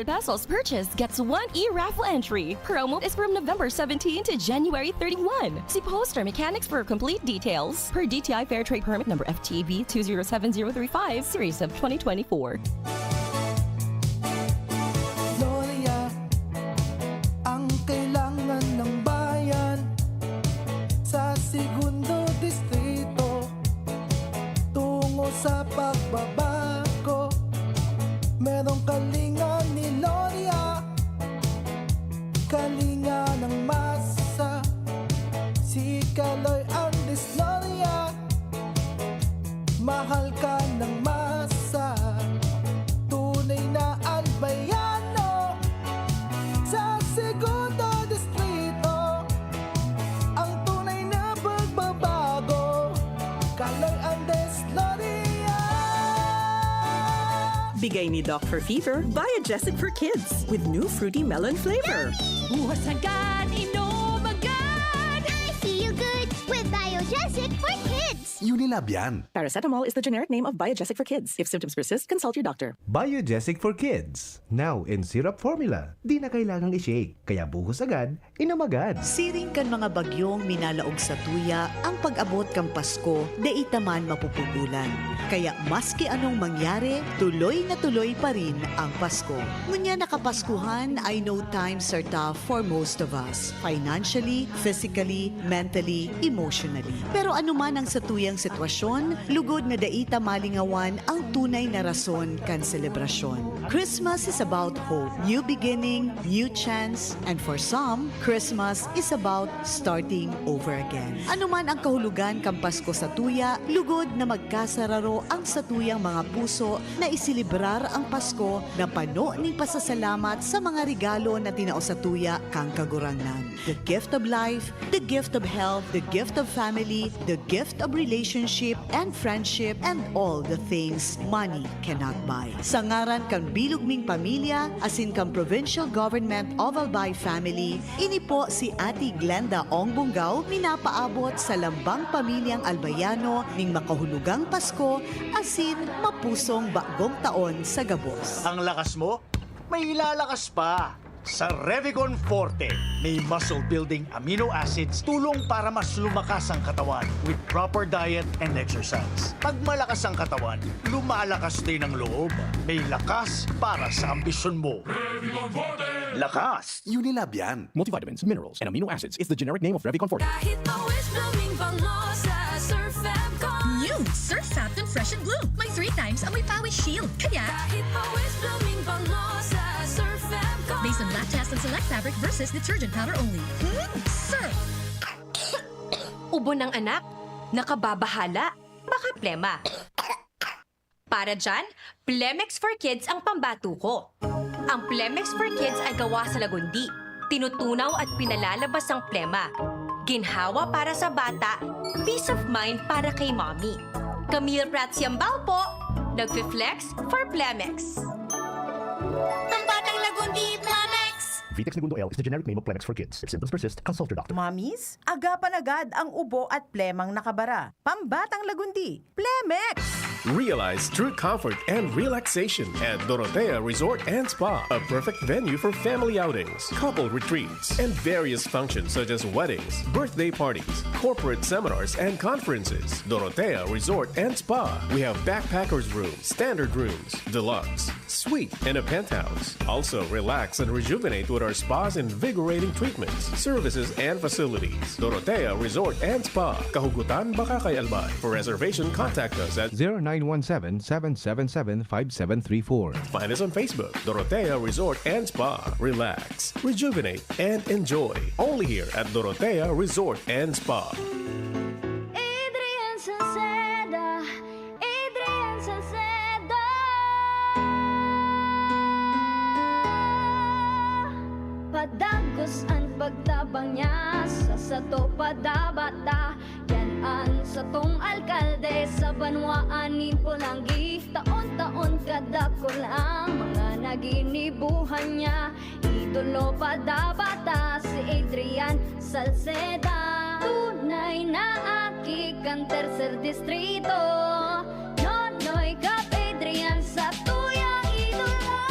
pesos purchase gets 1 e-raffle entry. Promo is from November 17 to January 31. See poster mechanics for complete details. Per DTI Fair Trade Permit number FTB 207035, series of 2024. Gloria, ang kailangan ng bayan sa segundo distrito tungo sa pagbabago. Merong kalinga ni Gloria, kalinga ng masa, si Kaloy Andes Gloria, mahal ka ng masa, tunay na albayano sa segundo distrito, ang tunay na pagbabago, Kaloy Andes Gloria. Bigay ni Doc for Fever, Biogesic for Kids with new fruity melon flavor. Buhos agad, inom agad! I feel good with Biogesic for Kids! Unilab yan. Paracetamol is the generic name of Biogesic for Kids. If symptoms persist, consult your doctor. Biogesic for Kids. Now in syrup formula. Di na kailangang i-shake. Kaya buhos agad, inom agad. Siring kan mga bagyong minalaog sa tuya, ang pag-abot kang Pasko, deita man mapupugulan. Kaya maski anong mangyari, tuloy na tuloy pa rin ang Pasko. Ngunya nakapaskuhan, I know times are tough for most of us. Financially, physically, mentally, emotionally. Pero anuman ang sa tuyang sitwasyon, lugod na daita malingawan ang tunay na rason kan selebrasyon. Christmas is about hope, new beginning, new chance, and for some, Christmas is about starting over again. Anuman ang kahulugan kang Pasko sa tuya, lugod na magkasararo ang satuyang mga puso na isilibrar ang Pasko na pano ning pasasalamat sa mga regalo na tinao sa tuya kang kagurangnan. The gift of life, the gift of health, the gift of family, the gift of relationship and friendship, and all the things money cannot buy. Sa ngaran kang bilugming pamilya, asin kang Provincial Government of Albay Family, ini po si Ate Glenda Ong Bungaw, minapaabot sa lambang pamilyang Albayano ning makahulugang Pasko, asin mapusong bagong taon sa gabos. Ang lakas mo, may ilalakas pa. Sa Revicon Forte, may muscle-building amino acids tulong para mas lumakas ang katawan with proper diet and exercise. Pag malakas ang katawan, lumalakas din ang loob. May lakas para sa ambisyon mo. Revicon Forte! Lakas! Unilab yan. Multivitamins, minerals, and amino acids is the generic name of Revicon Forte. New Surf Fapton Fresh and Bloom. May 3 times amoy pawis shield. Kaya based on lactase and select fabric versus detergent powder only. Surf! Ubo ng anak, nakababahala, baka plema. Para dyan, Plemex for Kids ang pambato ko. Ang Plemex for Kids ay gawa sa lagundi. Tinutunaw at pinalalabas ang plema. Ginhawa para sa bata, peace of mind para kay mommy. Camille Prats Yambao po, nagfi-flex for Plemex. Pambatang lagundi, Plemex! Vitex Segundo L is the generic name of Plemex for kids. If symptoms persist, consult your doctor. Mommies, agapan agad ang ubo at plemang nakabara. Pambatang lagundi, Plemex! Realize true comfort and relaxation at Dorotea Resort and Spa, a perfect venue for family outings, couple retreats, and various functions such as weddings, birthday parties, corporate seminars, and conferences. Dorotea Resort and Spa. We have backpackers rooms, standard rooms, deluxe, suite, and a penthouse. Also, relax and rejuvenate with our spa's invigorating treatments, services, and facilities. Dorotea Resort and Spa, Kahugutan, Bakakay, Albay. For reservation, contact us at 0917-777-5734. Find us on Facebook, Dorotea Resort and Spa. Relax, rejuvenate, and enjoy. Only here at Dorotea Resort and Spa. Adrian Salceda, Adrian Salceda. Padagos ang pagtabang niya sa sato padabata. Yan sa tong alkalde sa banwaan ni Pulangi. Taon-taon kadako lang mga naginibuhan niya. Idolo padabata si Adrian Salceda. Tunay na aki kang tercer distrito. Nonoy kap Adrian sa tuyang idolo.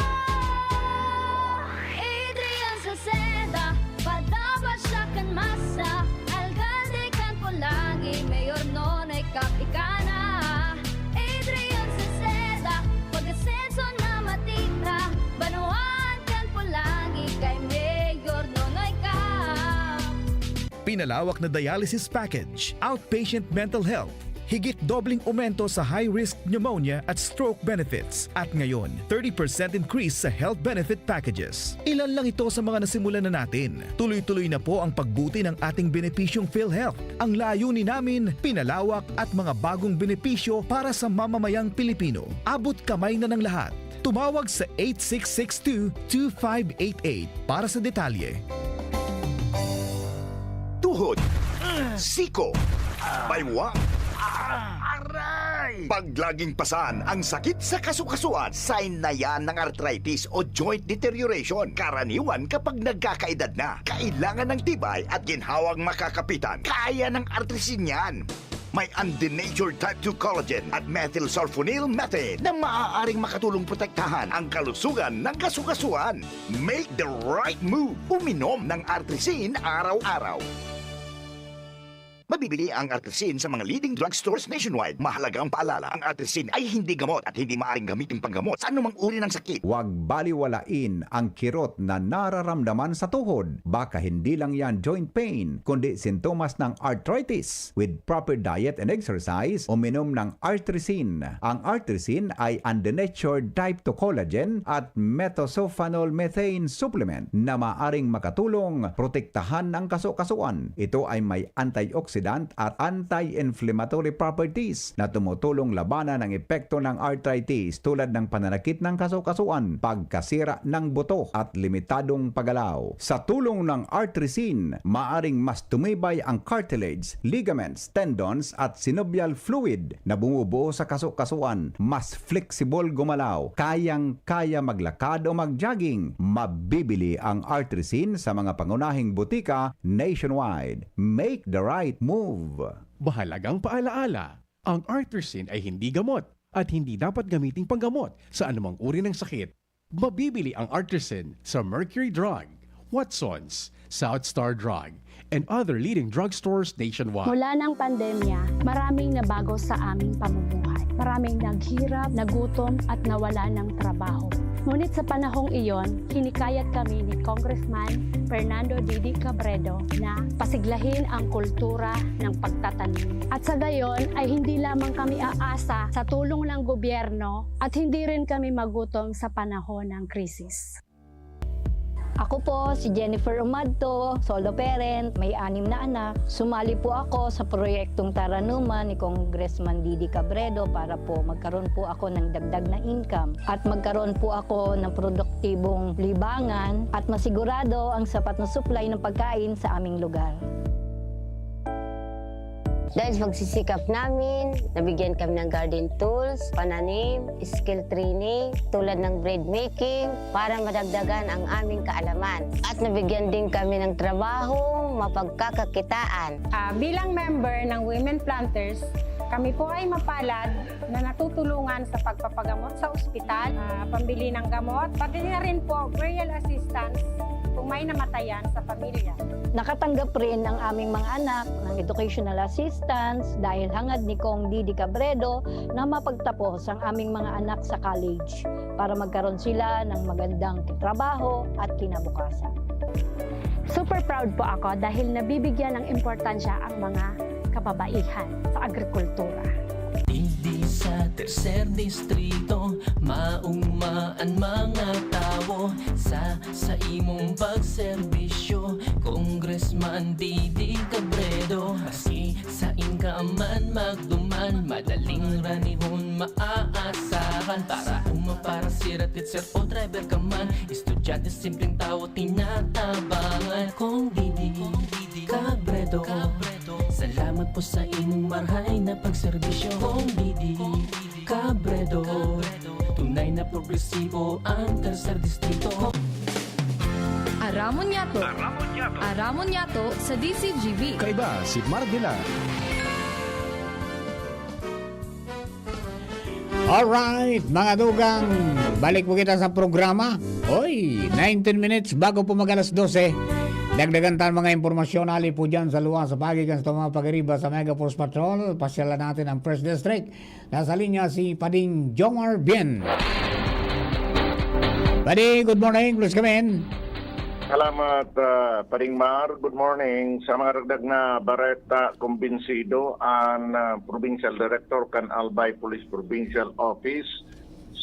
Adrian Salceda, padaba siya kan masa. Alcalde kan Pulangi, mayor nonoy kap ikana. Adrian Salceda, pag-asenso na matita. Banuan kan Pulangi, kay mayor nonoy kap. Pinalawak na dialysis package, outpatient mental health, higit dobling aumento sa high-risk pneumonia at stroke benefits. At ngayon, 30% increase sa health benefit packages. Ilan lang ito sa mga nasimulan na natin. Tuloy-tuloy na po ang pagbuti ng ating benepisyong PhilHealth. Ang layunin namin, pinalawak at mga bagong benepisyo para sa mamamayang Pilipino. Abot kamay na ng lahat. Tumawag sa 8662-2588 para sa detalye. Tuhod, siko, baywa, aray! Pag laging pasan ang sakit sa kasukasuan, sign na yan ng arthritis o joint deterioration. Karaniwan kapag nagkakaedad na, kailangan ng tibay at ginhawang makakapitan. Kaya ng artrisin yan. May undenatured type 2 collagen at methylsulfonyl methane na maaaring makatulong protektahan ang kalusugan ng kasukasuan. Make the right move. Uminom ng artrisin araw-araw. Mabibili ang Artesin sa mga leading drugstores nationwide. Mahalagang paalala, ang Artesin ay hindi gamot at hindi maaaring gamitin panggamot sa anumang uri ng sakit. Huwag baliwalain ang kirot na nararamdaman sa tuhod. Baka hindi lang yan joint pain, kundi sintomas ng arthritis. With proper diet and exercise, uminom ng Artesin. Ang Artesin ay undenatured type 2 collagen at metosulfonol methane supplement na maaring makatulong protektahan ang kaso-kasuan. Ito ay may antioxidant at anti-inflammatory properties na tumutulong labanan ang epekto ng arthritis tulad ng pananakit ng kaso-kasuan, pagkasira ng buto at limitadong paggalaw. Sa tulong ng Artesin, maaring mas tumibay ang cartilage, ligaments, tendons at synovial fluid na bumubuo sa kaso-kasuan. Mas flexible gumalaw, kayang-kaya maglakad o mag-jogging. Mabibili ang Artesin sa mga pangunahing butika nationwide. Make the right move. Mahalagang paalaala, ang Artesin ay hindi gamot at hindi dapat gamiting panggamot sa anumang uri ng sakit. Mabibili ang Artesin sa Mercury Drug, Watsons, South Star Drug, and other leading drugstores nationwide. Mula ng pandemya, maraming nabago sa aming pamumuhay. Maraming naghirap, nagutom at nawala ng trabaho. Ngunit sa panahong iyon, hinikayat kami ni Congressman Fernando Didi Cabredo na pasiglahin ang kultura ng pagtatanim. At sa gayon ay hindi lamang kami aasa sa tulong ng gobyerno at hindi rin kami magutom sa panahon ng krisis. Ako po si Jennifer Umadto, solo parent, may 6 na anak. Sumali po ako sa proyektong Taranuman ni Congressman Didi Cabredo para po magkaroon po ako ng dagdag na income at magkaroon po ako ng produktibong libangan at masigurado ang sapat na supply ng pagkain sa aming lugar. Dahil sa pagsisikap namin, nabigyan kami ng garden tools, pananim, skill training, tulad ng bread making, para madagdagan ang aming kaalaman. At nabigyan din kami ng trabaho, mapagkakakitaan. Bilang member ng Women Planters, kami po ay mapalad na natutulungan sa pagpapagamot sa ospital, pambili ng gamot, pati na rin po burial assistance kung may namatayan sa pamilya. Nakatanggap rin ang aming mga anak ng educational assistance dahil hangad ni Kong Didi Cabredo na mapagtapos ang aming mga anak sa college para magkaroon sila ng magandang trabaho at kinabukasan. Super proud po ako dahil nabibigyan ng importansya ang mga kababaihan sa agrikultura. Hindi sa tercer distrito, maungmaan mga tao sa imong pagserbisyo, Congressman Didi Cabredo. Maski sa inkaman magduman, madaling ranihon maaasahan. Para umaparasirat sir o driver ka man, estudyante simpleng tao tinatabangan. Kung Didi Cabredo, salamat po sa imong marhay na pagserbisyo. Kung Didi Cabredo, tunay na progresibo ang tercer distrito. Aramon Yato sa DCGV. Kaiba si Mardila. Alright, mga dugang, balik po kita sa programa. Oy, 19 minutes bago po mag-alas 12. Dagdagan tayo mga impormasyon ali po dyan sa luwa sa pagigan sa mga pag-iriba sa Mega Force Patrol. Pasyalan natin ang First District. Nasa linya si Pading Jomar Bien. Pading, good morning. Please come in. Salamat, Pading Mar. Good morning. Sa mga dagdag na Bareta Kumbinsido, ang Provincial Director kan Albay Police Provincial Office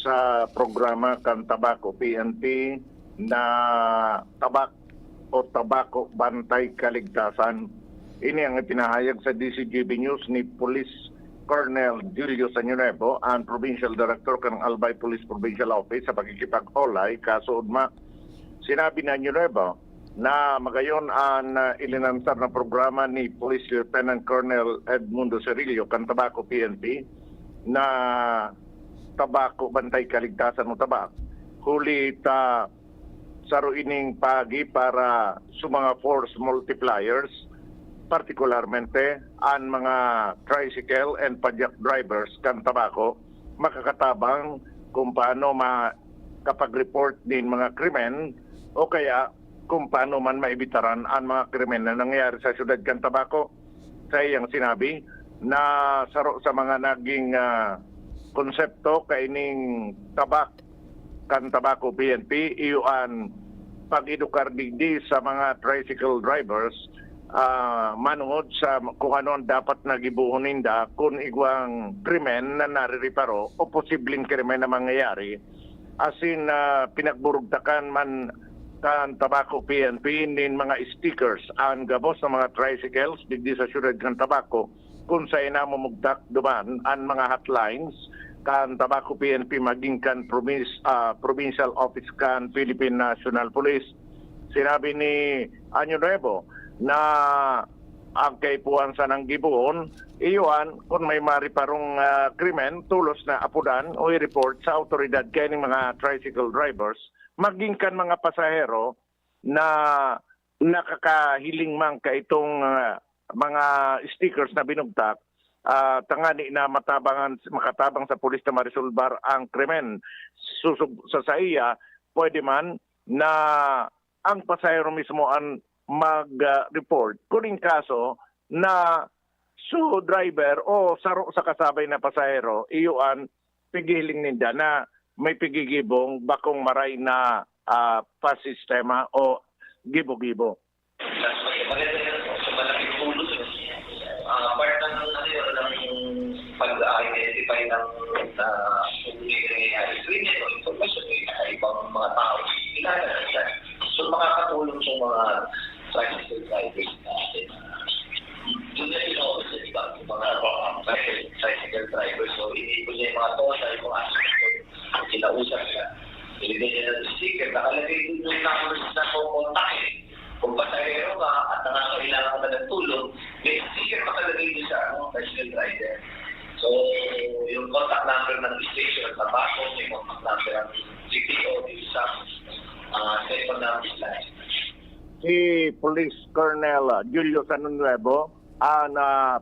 sa programa kan Tabako PNP na Tabako Bantay Kaligtasan. Ini ang ipinahayag sa DCGB News ni Police Colonel Julio Sañonevo, ang Provincial Director ng Albay Police Provincial Office sa pagkikipag-olay kaso udma. Sinabi na Sañonevo na magayon ang ilinansar na programa ni Police Lieutenant Colonel Edmundo Cirillo kan Tabako PNP na Tabako Bantay Kaligtasan mo tabak. Huli ta saro ining pagi para sa mga force multipliers, partikularmente ang mga tricycle and padyak drivers kan Tabako, makakatabang kung paano makapag-report din mga krimen o kaya kung paano man maibitaran ang mga krimen na nangyayari sa syudad kan Tabako. sa iyang sinabi na saro sa mga naging konsepto kaining tabako PNP iuan pag-edukar digdi sa mga tricycle drivers manungod sa kung ano ang dapat nagibuhon ninda kung igwang krimen na naririparo o posibleng krimen na mangyayari. Asin pinagburugtakan man kan tabako PNP nin mga stickers ang gabos ng mga tricycles digdi sa syudad kan tabako kung sa inamumugtak duman ang mga hotlines kan tabako PNP maging kan provincial office kan Philippine National Police. Sinabi ni Año Nuevo na ang kaipuan sa nang gibuon, iyon kung may mariparong krimen, tulos na apudan o i-report sa autoridad kaya ng mga tricycle drivers, maging kan mga pasahero na nakakahiling man ka itong mga stickers na binugtak, tangani na makatabang sa pulis na marisolbar ang krimen. Sa iya, pwede man na ang pasahero mismo ang mag-report kuning kaso na driver o saro sa kasabay na pasahero iyuan pigiling ninda na may pigigibong bakong maray na pasistema o gibo-gibo. Malaking tulong part ng pag-identify ng information ng ibang mga tao kilala na. So makakatulong sa mga tricycle drivers natin. Doon na yung office, di ba? Yung mga tricycle drivers. So, inipon niya yung mga tosa, yung mga kinausap ka. Nilagay niya ng sticker. Nakalagay doon yung numbers na kukontak. Kung pasahero ka at nangangailangan ka ng tulong, may sticker nakalagay doon sa tricycle driver. So, yung contact number ng station at tabako, may contact number ng GPO, yung sa second number line. Si Police Colonel Julio Sanunuevo ang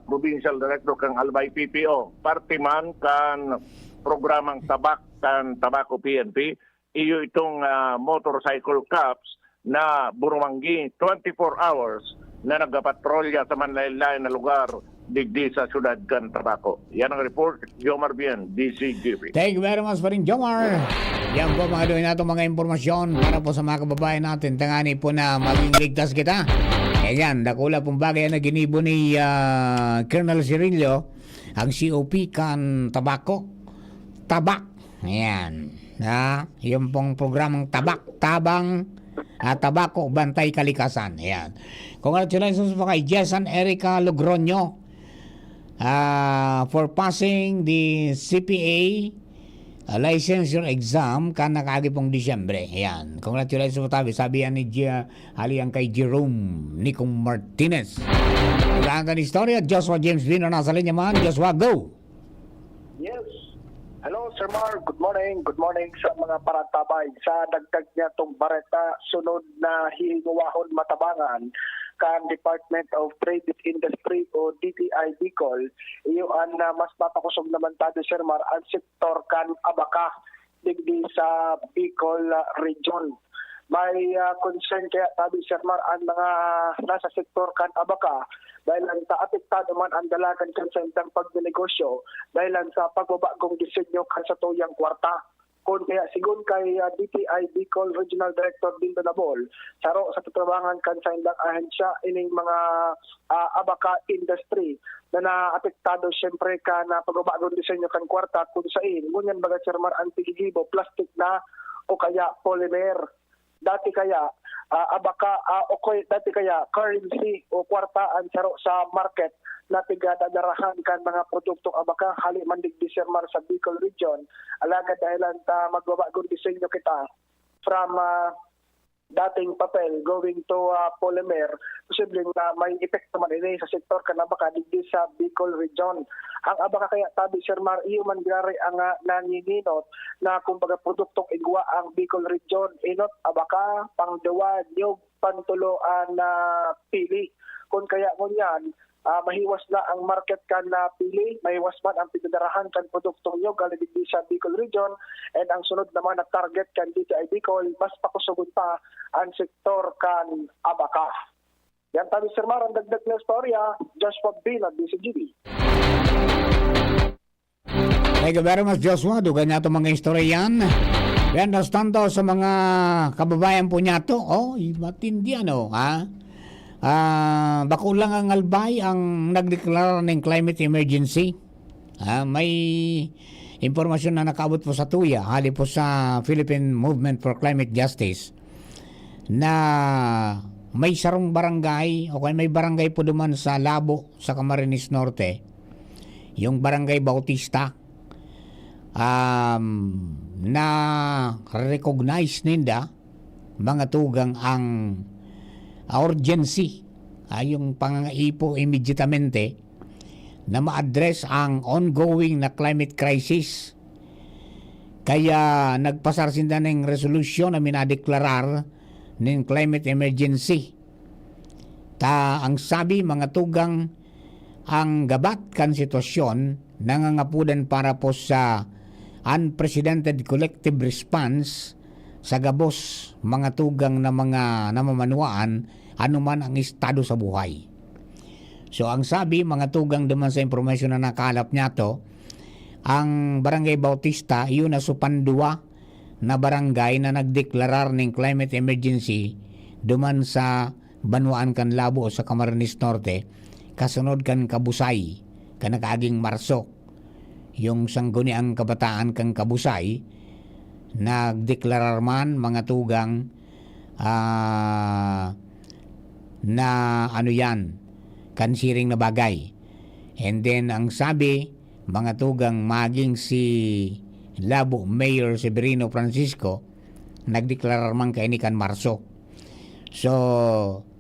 Provincial Director kang Albay PPO. Parte man kan programang tabako PNP, iyo itong motorcycle cops na burumanggi 24 hours na nagapatrolya sa manlaylay na lugar digdi sa syudad kan Tabako. Yan ang report, Jomar Bien, DCGP. Thank you very much pa rin, Jomar. Yan po mga doon natin mga impormasyon para po sa mga kababayan natin. Tangani po na maging ligtas kita. Yan, dakula pong bagay na ginibo ni Colonel Cirillo, ang COP kan Tabako. Tabak. Yan. Yung pong programang Tabako Bantay Kalikasan. Yan. Congratulations po kay Jason Erica Logroño for passing the CPA licensure exam kan nakaagi pong Disyembre. Yan. Congratulations po tabi. Sabi yan ni Haliang kay Jerome Nicong Martinez. Maganda ni istorya. Joshua James Vino nasa linya man. Joshua, go! Yes. Hello, Sir Mar. Good morning. Good morning sa mga paratabay. Sa dagdag niya itong bareta, sunod na hihinguwahon matabangan kan Department of Trade and Industry o DTI Bicol, iyon na mas mapakusog naman tayo, Sir Mar, ang sektor kan Abaka digdi sa Bicol region. May concern kaya tabi, Sir Mar, ang mga nasa sektor kan Abaka dahil sa apektado man ang dalagan kan sa intang pagnegosyo dahil sa pagbabagong disenyo kan sa tuyang kwarta. Kung kaya sigun kay DTI Bicol Regional Director Dindo Nabol, saro sa tatrabangan kan sa indang ahensya ining mga Abaka industry na naapektado siyempre ka na pagbabagong disenyo kan kwarta kung saan ngunyan baga, Sir Mar, ang pigigibo, plastic na o kaya polymer. Dati kaya Abaka dati kaya currency o kwartaan saro sa market na tigadadarahan kan mga produktong Abaka hali man digdi, Sir Mar, sa Bicol region. Alaga dahilan ta magbabagong disenyo kita from dating papel going to polymer, posibleng may epekto man ini sa sektor kan Abaka digdi sa Bicol region. Ang Abaka kaya tabi, Sir Mar, iyo man gari ang nanginginot na kumbaga produktong igwa ang Bicol region, inot Abaka, pangdawa, niyog, pantuloan na pili. Kung kaya ngunyan, mahiwas na ang market kan na pili, mahiwas man ang pinadarahan kan produktong nyo galing digdi sa Bicol region, and ang sunod naman na target kan DTI Bicol, mas pakusugon pa ang sektor kan Abaka. Yan tayo Sir Mar, ang dagdag na istorya, Joshua Bill at DCGB. Thank you very much, Joshua. Dugan niya itong mga istorya yan. We understand daw sa mga kababayan po niya to. Oh, matindi ano, ha? Bako lang ang Albay ang nagdeklara ng climate emergency. May impormasyon na nakaabot po sa tuya, hali po sa Philippine Movement for Climate Justice, na may sarong barangay, o may barangay po duman sa Labo, sa Camarines Norte, yung Barangay Bautista, na recognize ninda mga tugang ang urgency, yung pangangaipo immediatamente na ma-address ang ongoing na climate crisis. Kaya nagpasar sinda ng resolusyon na minadeklarar ng climate emergency. Ang sabi mga tugang, ang gabat kan sitwasyon nangangapudan para po sa unprecedented collective response sa gabos mga tugang na mga namamanuan anuman ang estado sa buhay. So ang sabi mga tugang duman sa impormasyon na nakalap niya to, ang Barangay Bautista yun na supandua na barangay na nagdeklarar ng climate emergency duman sa Banuan kan Labo sa Camarines Norte, kasunod kan Kabusay kan nakaaging Marso. Yung sangguniang kabataan kang Kabusay nagdeklarar man mga tugang na ano yan, kansiring na bagay. And then ang sabi mga tugang, maging si Labo Mayor Severino Francisco nagdeklarar man kainikan Marso. So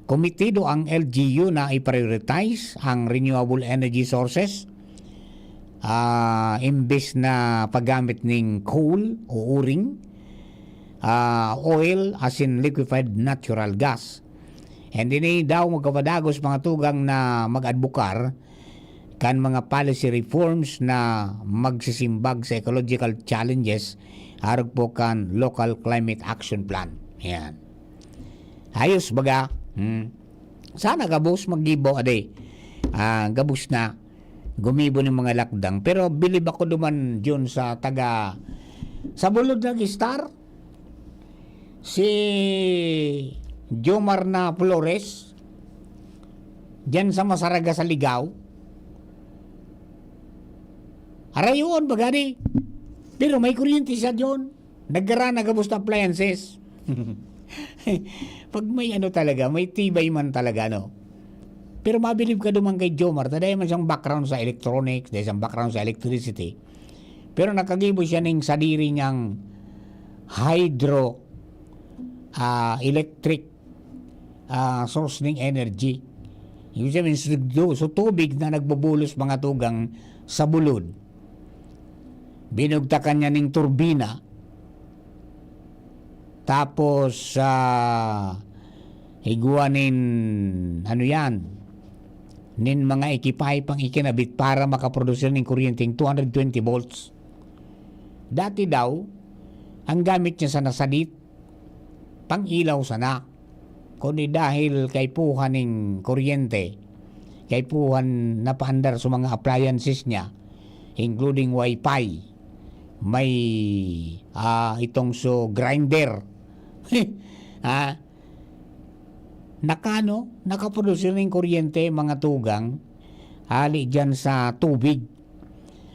komitido ang LGU na i-prioritize ang renewable energy sources, imbes na paggamit ng coal o uring, oil as in liquefied natural gas. And din daw magkapadagos mga tugang na mag-advokar kan mga policy reforms na magsisimbag sa ecological challenges harap po kan local climate action plan. Yan. Ayos baga. Sana gabos maggibo aday. Gabos na gumibo ng mga lakdang. Pero bilib ako duman dyan sa taga sa bulod ng Star, si Jomar na Flores dyan sa Masaraga sa Ligaw. Arayon bagani. Pero may kuryente siya dyan. Naggara na gabos na appliances. Pag may ano talaga, may tibay man talaga, no? Pero mabilib ka duman kay Jomar, dahil man siyang background sa electronics, dahil siyang background sa electricity. Pero nakagibo siya ng sadiri niyang hydro electric source ng energy. Yung sabihin, so tubig na nagbubulos mga tugang sa bulod. Binugtakan niya ng turbina. Tapos higuanin ano yan, nin mga ekipay pang ikinabit para makaproduce ng kuryenteng 220 volts. Dati daw ang gamit niya sa nasadit pang ilaw sana, kundi dahil kay puhan ng kuryente, kay puhan na paandar sa mga appliances niya including wifi, may itong so grinder nakaproduce ng kuryente mga tugang hali dyan sa tubig.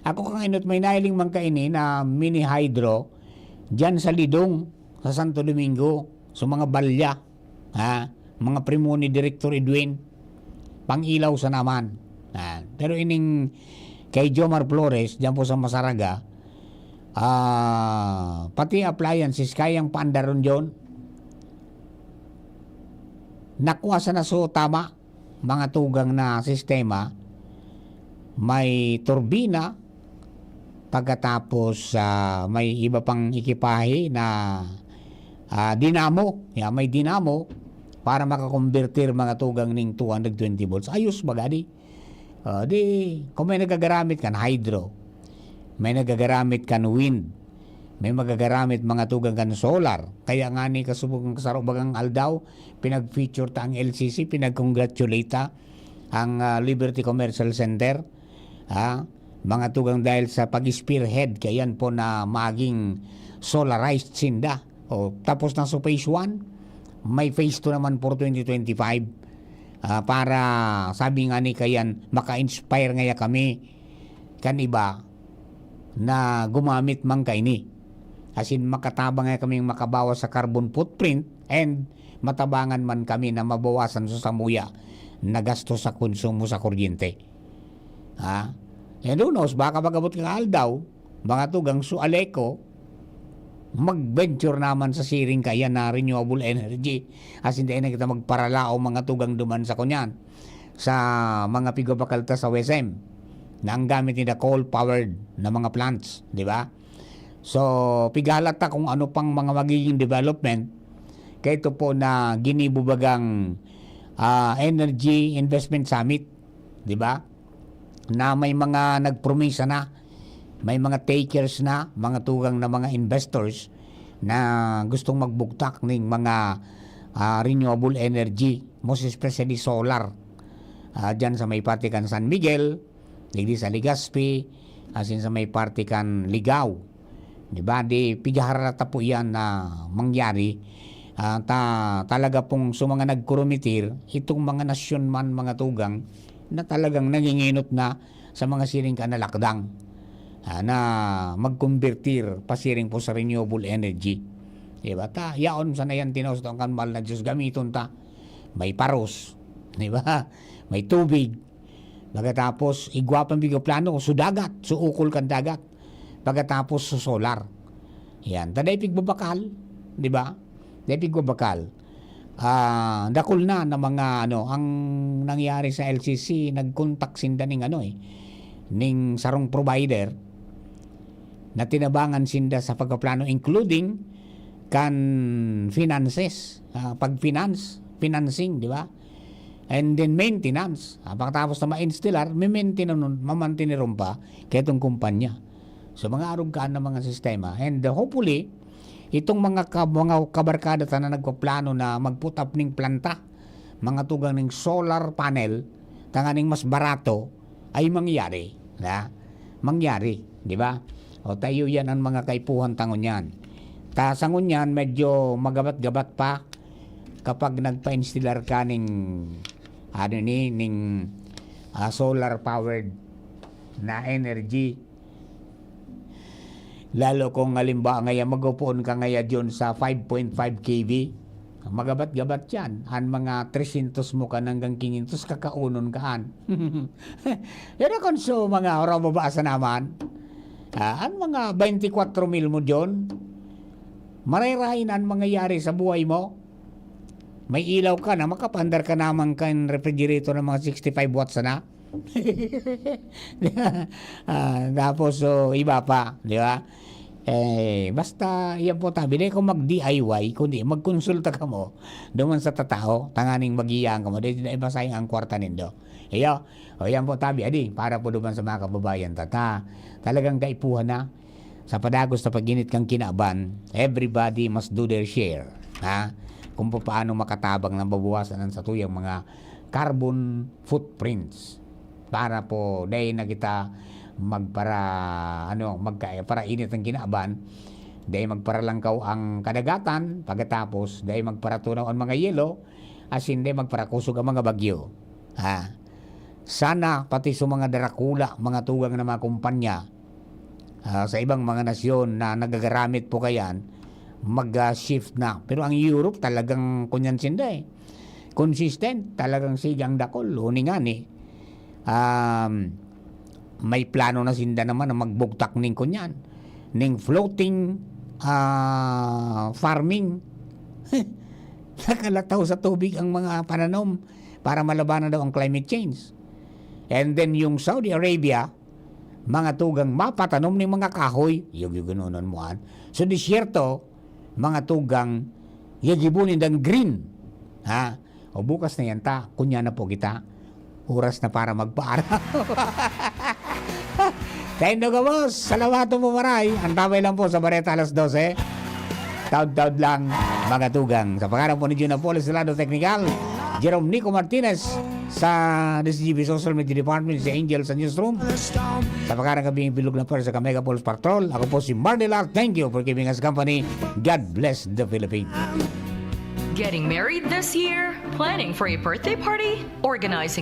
Ako kang inot may nailing man kaini na mini hydro dyan sa Lidong sa Santo Domingo, sa mga balya, mga primo ni Director Edwin, pang ilaw sa naman. Pero ining kay Jomar Flores dyan po sa Masaraga, pati appliances kayang paandaron dyan. Nakuha sa naso tama mga tugang na sistema, may turbina, pagkatapos may iba pang ekipahe na dinamo, may dinamo para makakonvertir mga tugang ng 220 volts. Ayos bagadi. Kung may nagagaramit kan hydro, may nagagaramit kan wind, may magagaramit mga tugang kan solar. Kaya nga ni kasubong kasarubagang aldaw, pinag-feature ta ang LCC, pinag-congratulate ang Liberty Commercial Center. Mga tugang dahil sa pag-spearhead, kayan po na maging solarized sinda. Tapos na sa phase 1, may phase 2 naman for 2025. Para sabi nga ni kayan, maka-inspire ngaya kami kan iba na gumamit man kaini. As in, makatabang nga kaming makabawas sa carbon footprint and matabangan man kami na mabawasan sa samuya na gasto sa konsumo sa kuryente. And who knows, baka pag-abot ka aldaw, mga tugang sualeko, mag-venture naman sa siring kaya na renewable energy. As in, na kita magparalao mga tugang duman sa kunyan sa mga pigobakalta sa WSM na ang gamit nila coal-powered na mga plants, di ba? So, pigalata kung ano pang mga magiging development. Kaya ito po na ginibubagang Energy Investment Summit, di ba? Na may mga nagpromisa na, may mga takers na, mga tugang na mga investors na gustong magbuktak ng mga renewable energy, most especially solar. Diyan sa may partikan San Miguel, digdi sa Legazpi, as in sa may partikan Ligao. Diba? Di pigaharata po yan na mangyari. Talaga pong sa mga nagkurumitir, itong mga nasyon man, mga tugang, na talagang nanginginot na sa mga siring kanalakdang na magkonvertir pasiring po sa renewable energy. Diba? Yaon sa na yan tinaws ang kanmal na Diyos gamiton ta. May paros. Diba? May tubig. Pagkatapos, igwapang bigoplano, sudagat, suukol kan dagat. Pagkatapos sa solar. Yan. Taday pigbabakal. Di ba? Taday pigbabakal. Dakol na mga ang nangyari sa LCC, nag-contact sinda ning ning sarong provider na tinabangan sinda sa pagpaplano including kan finances, financing, di ba? And then maintenance. Pagkatapos na ma-installar, mamantineron pa kaya itong kumpanya. So mga arugkaan ng mga sistema. And hopefully, itong mga kabarkada na nagpaplano na mag-put up ng planta, mga tugang ng solar panel, tanganing mas barato, ay mangyari. Mangyari, di ba? O tayo yan ang mga kaipuhan tangon yan. Sangon yan, medyo magabat-gabat pa kapag nagpa-installar ka ng solar powered na energy. Lalo kung halimbawa ngaya mag-upoon ka ngaya dyan sa 5.5 kV, magabat-gabat yan. Ang mga 300 mo ka hanggang 500 kakaunon kaan. Yan akong so mga oraw mabasa naman. Ang mga 24 mil mo dyan, marirahin ang mangyayari sa buhay mo. May ilaw ka na, makapandar ka naman kan refrigerator ng mga 65 watts na. Tapos iba pa, di ba? Basta yan po tabi, di kung mag-DIY, kundi magkonsulta ka mo duman sa tatao, tanganing mag-iyang ka mo, di na ibasayang ang kwarta nindo. Yan po tabi, para po duman sa mga kababayan talagang kaipuhan na sa padagos na pag-init kang kinaban, everybody must do their share, kung paano makatabang na babawasan ng satuyang mga carbon footprints. Para po dahil na kita para init ang kinaban, dahil magparalangkaw ang kadagatan, pagkatapos dahil magparatunaw ang mga yelo, as hindi magparakusog ang mga bagyo. Sana pati sa mga darakula, mga tugang na mga kumpanya sa ibang mga nasyon na nagagaramit po kayan, mag-shift na. Pero ang Europe talagang kunyan sinda consistent, talagang sigang dakol, huningani. May plano na sinda naman na magbugtak ning kunyan ning floating farming. Nakalataw sa tubig ang mga pananom para malabanan daw ang climate change. And then yung Saudi Arabia, mga tugang mapatanom ng mga kahoy, yung ganunan mo so disyerto, mga tugang yagibunin ng green. O bukas na yan kunya na po kita, oras na para magpaaraw. Tendo ka, boss. Salamat po maray. Ang tabay lang po sa Bareta alas 12. Taud-taud lang, mga tugang. Sa pangarap po ni Juna Polis, Lado Technical, Jerome Nico Martinez, sa DCGB Social Media Department, si Angel sa Newsroom. Sa pangarap kabing bilog na pera sa Kamega Pulse Patrol, ako po si Marnela. Thank you for keeping us company. God bless the Philippines. Getting married this year? Planning for a birthday party? Organizing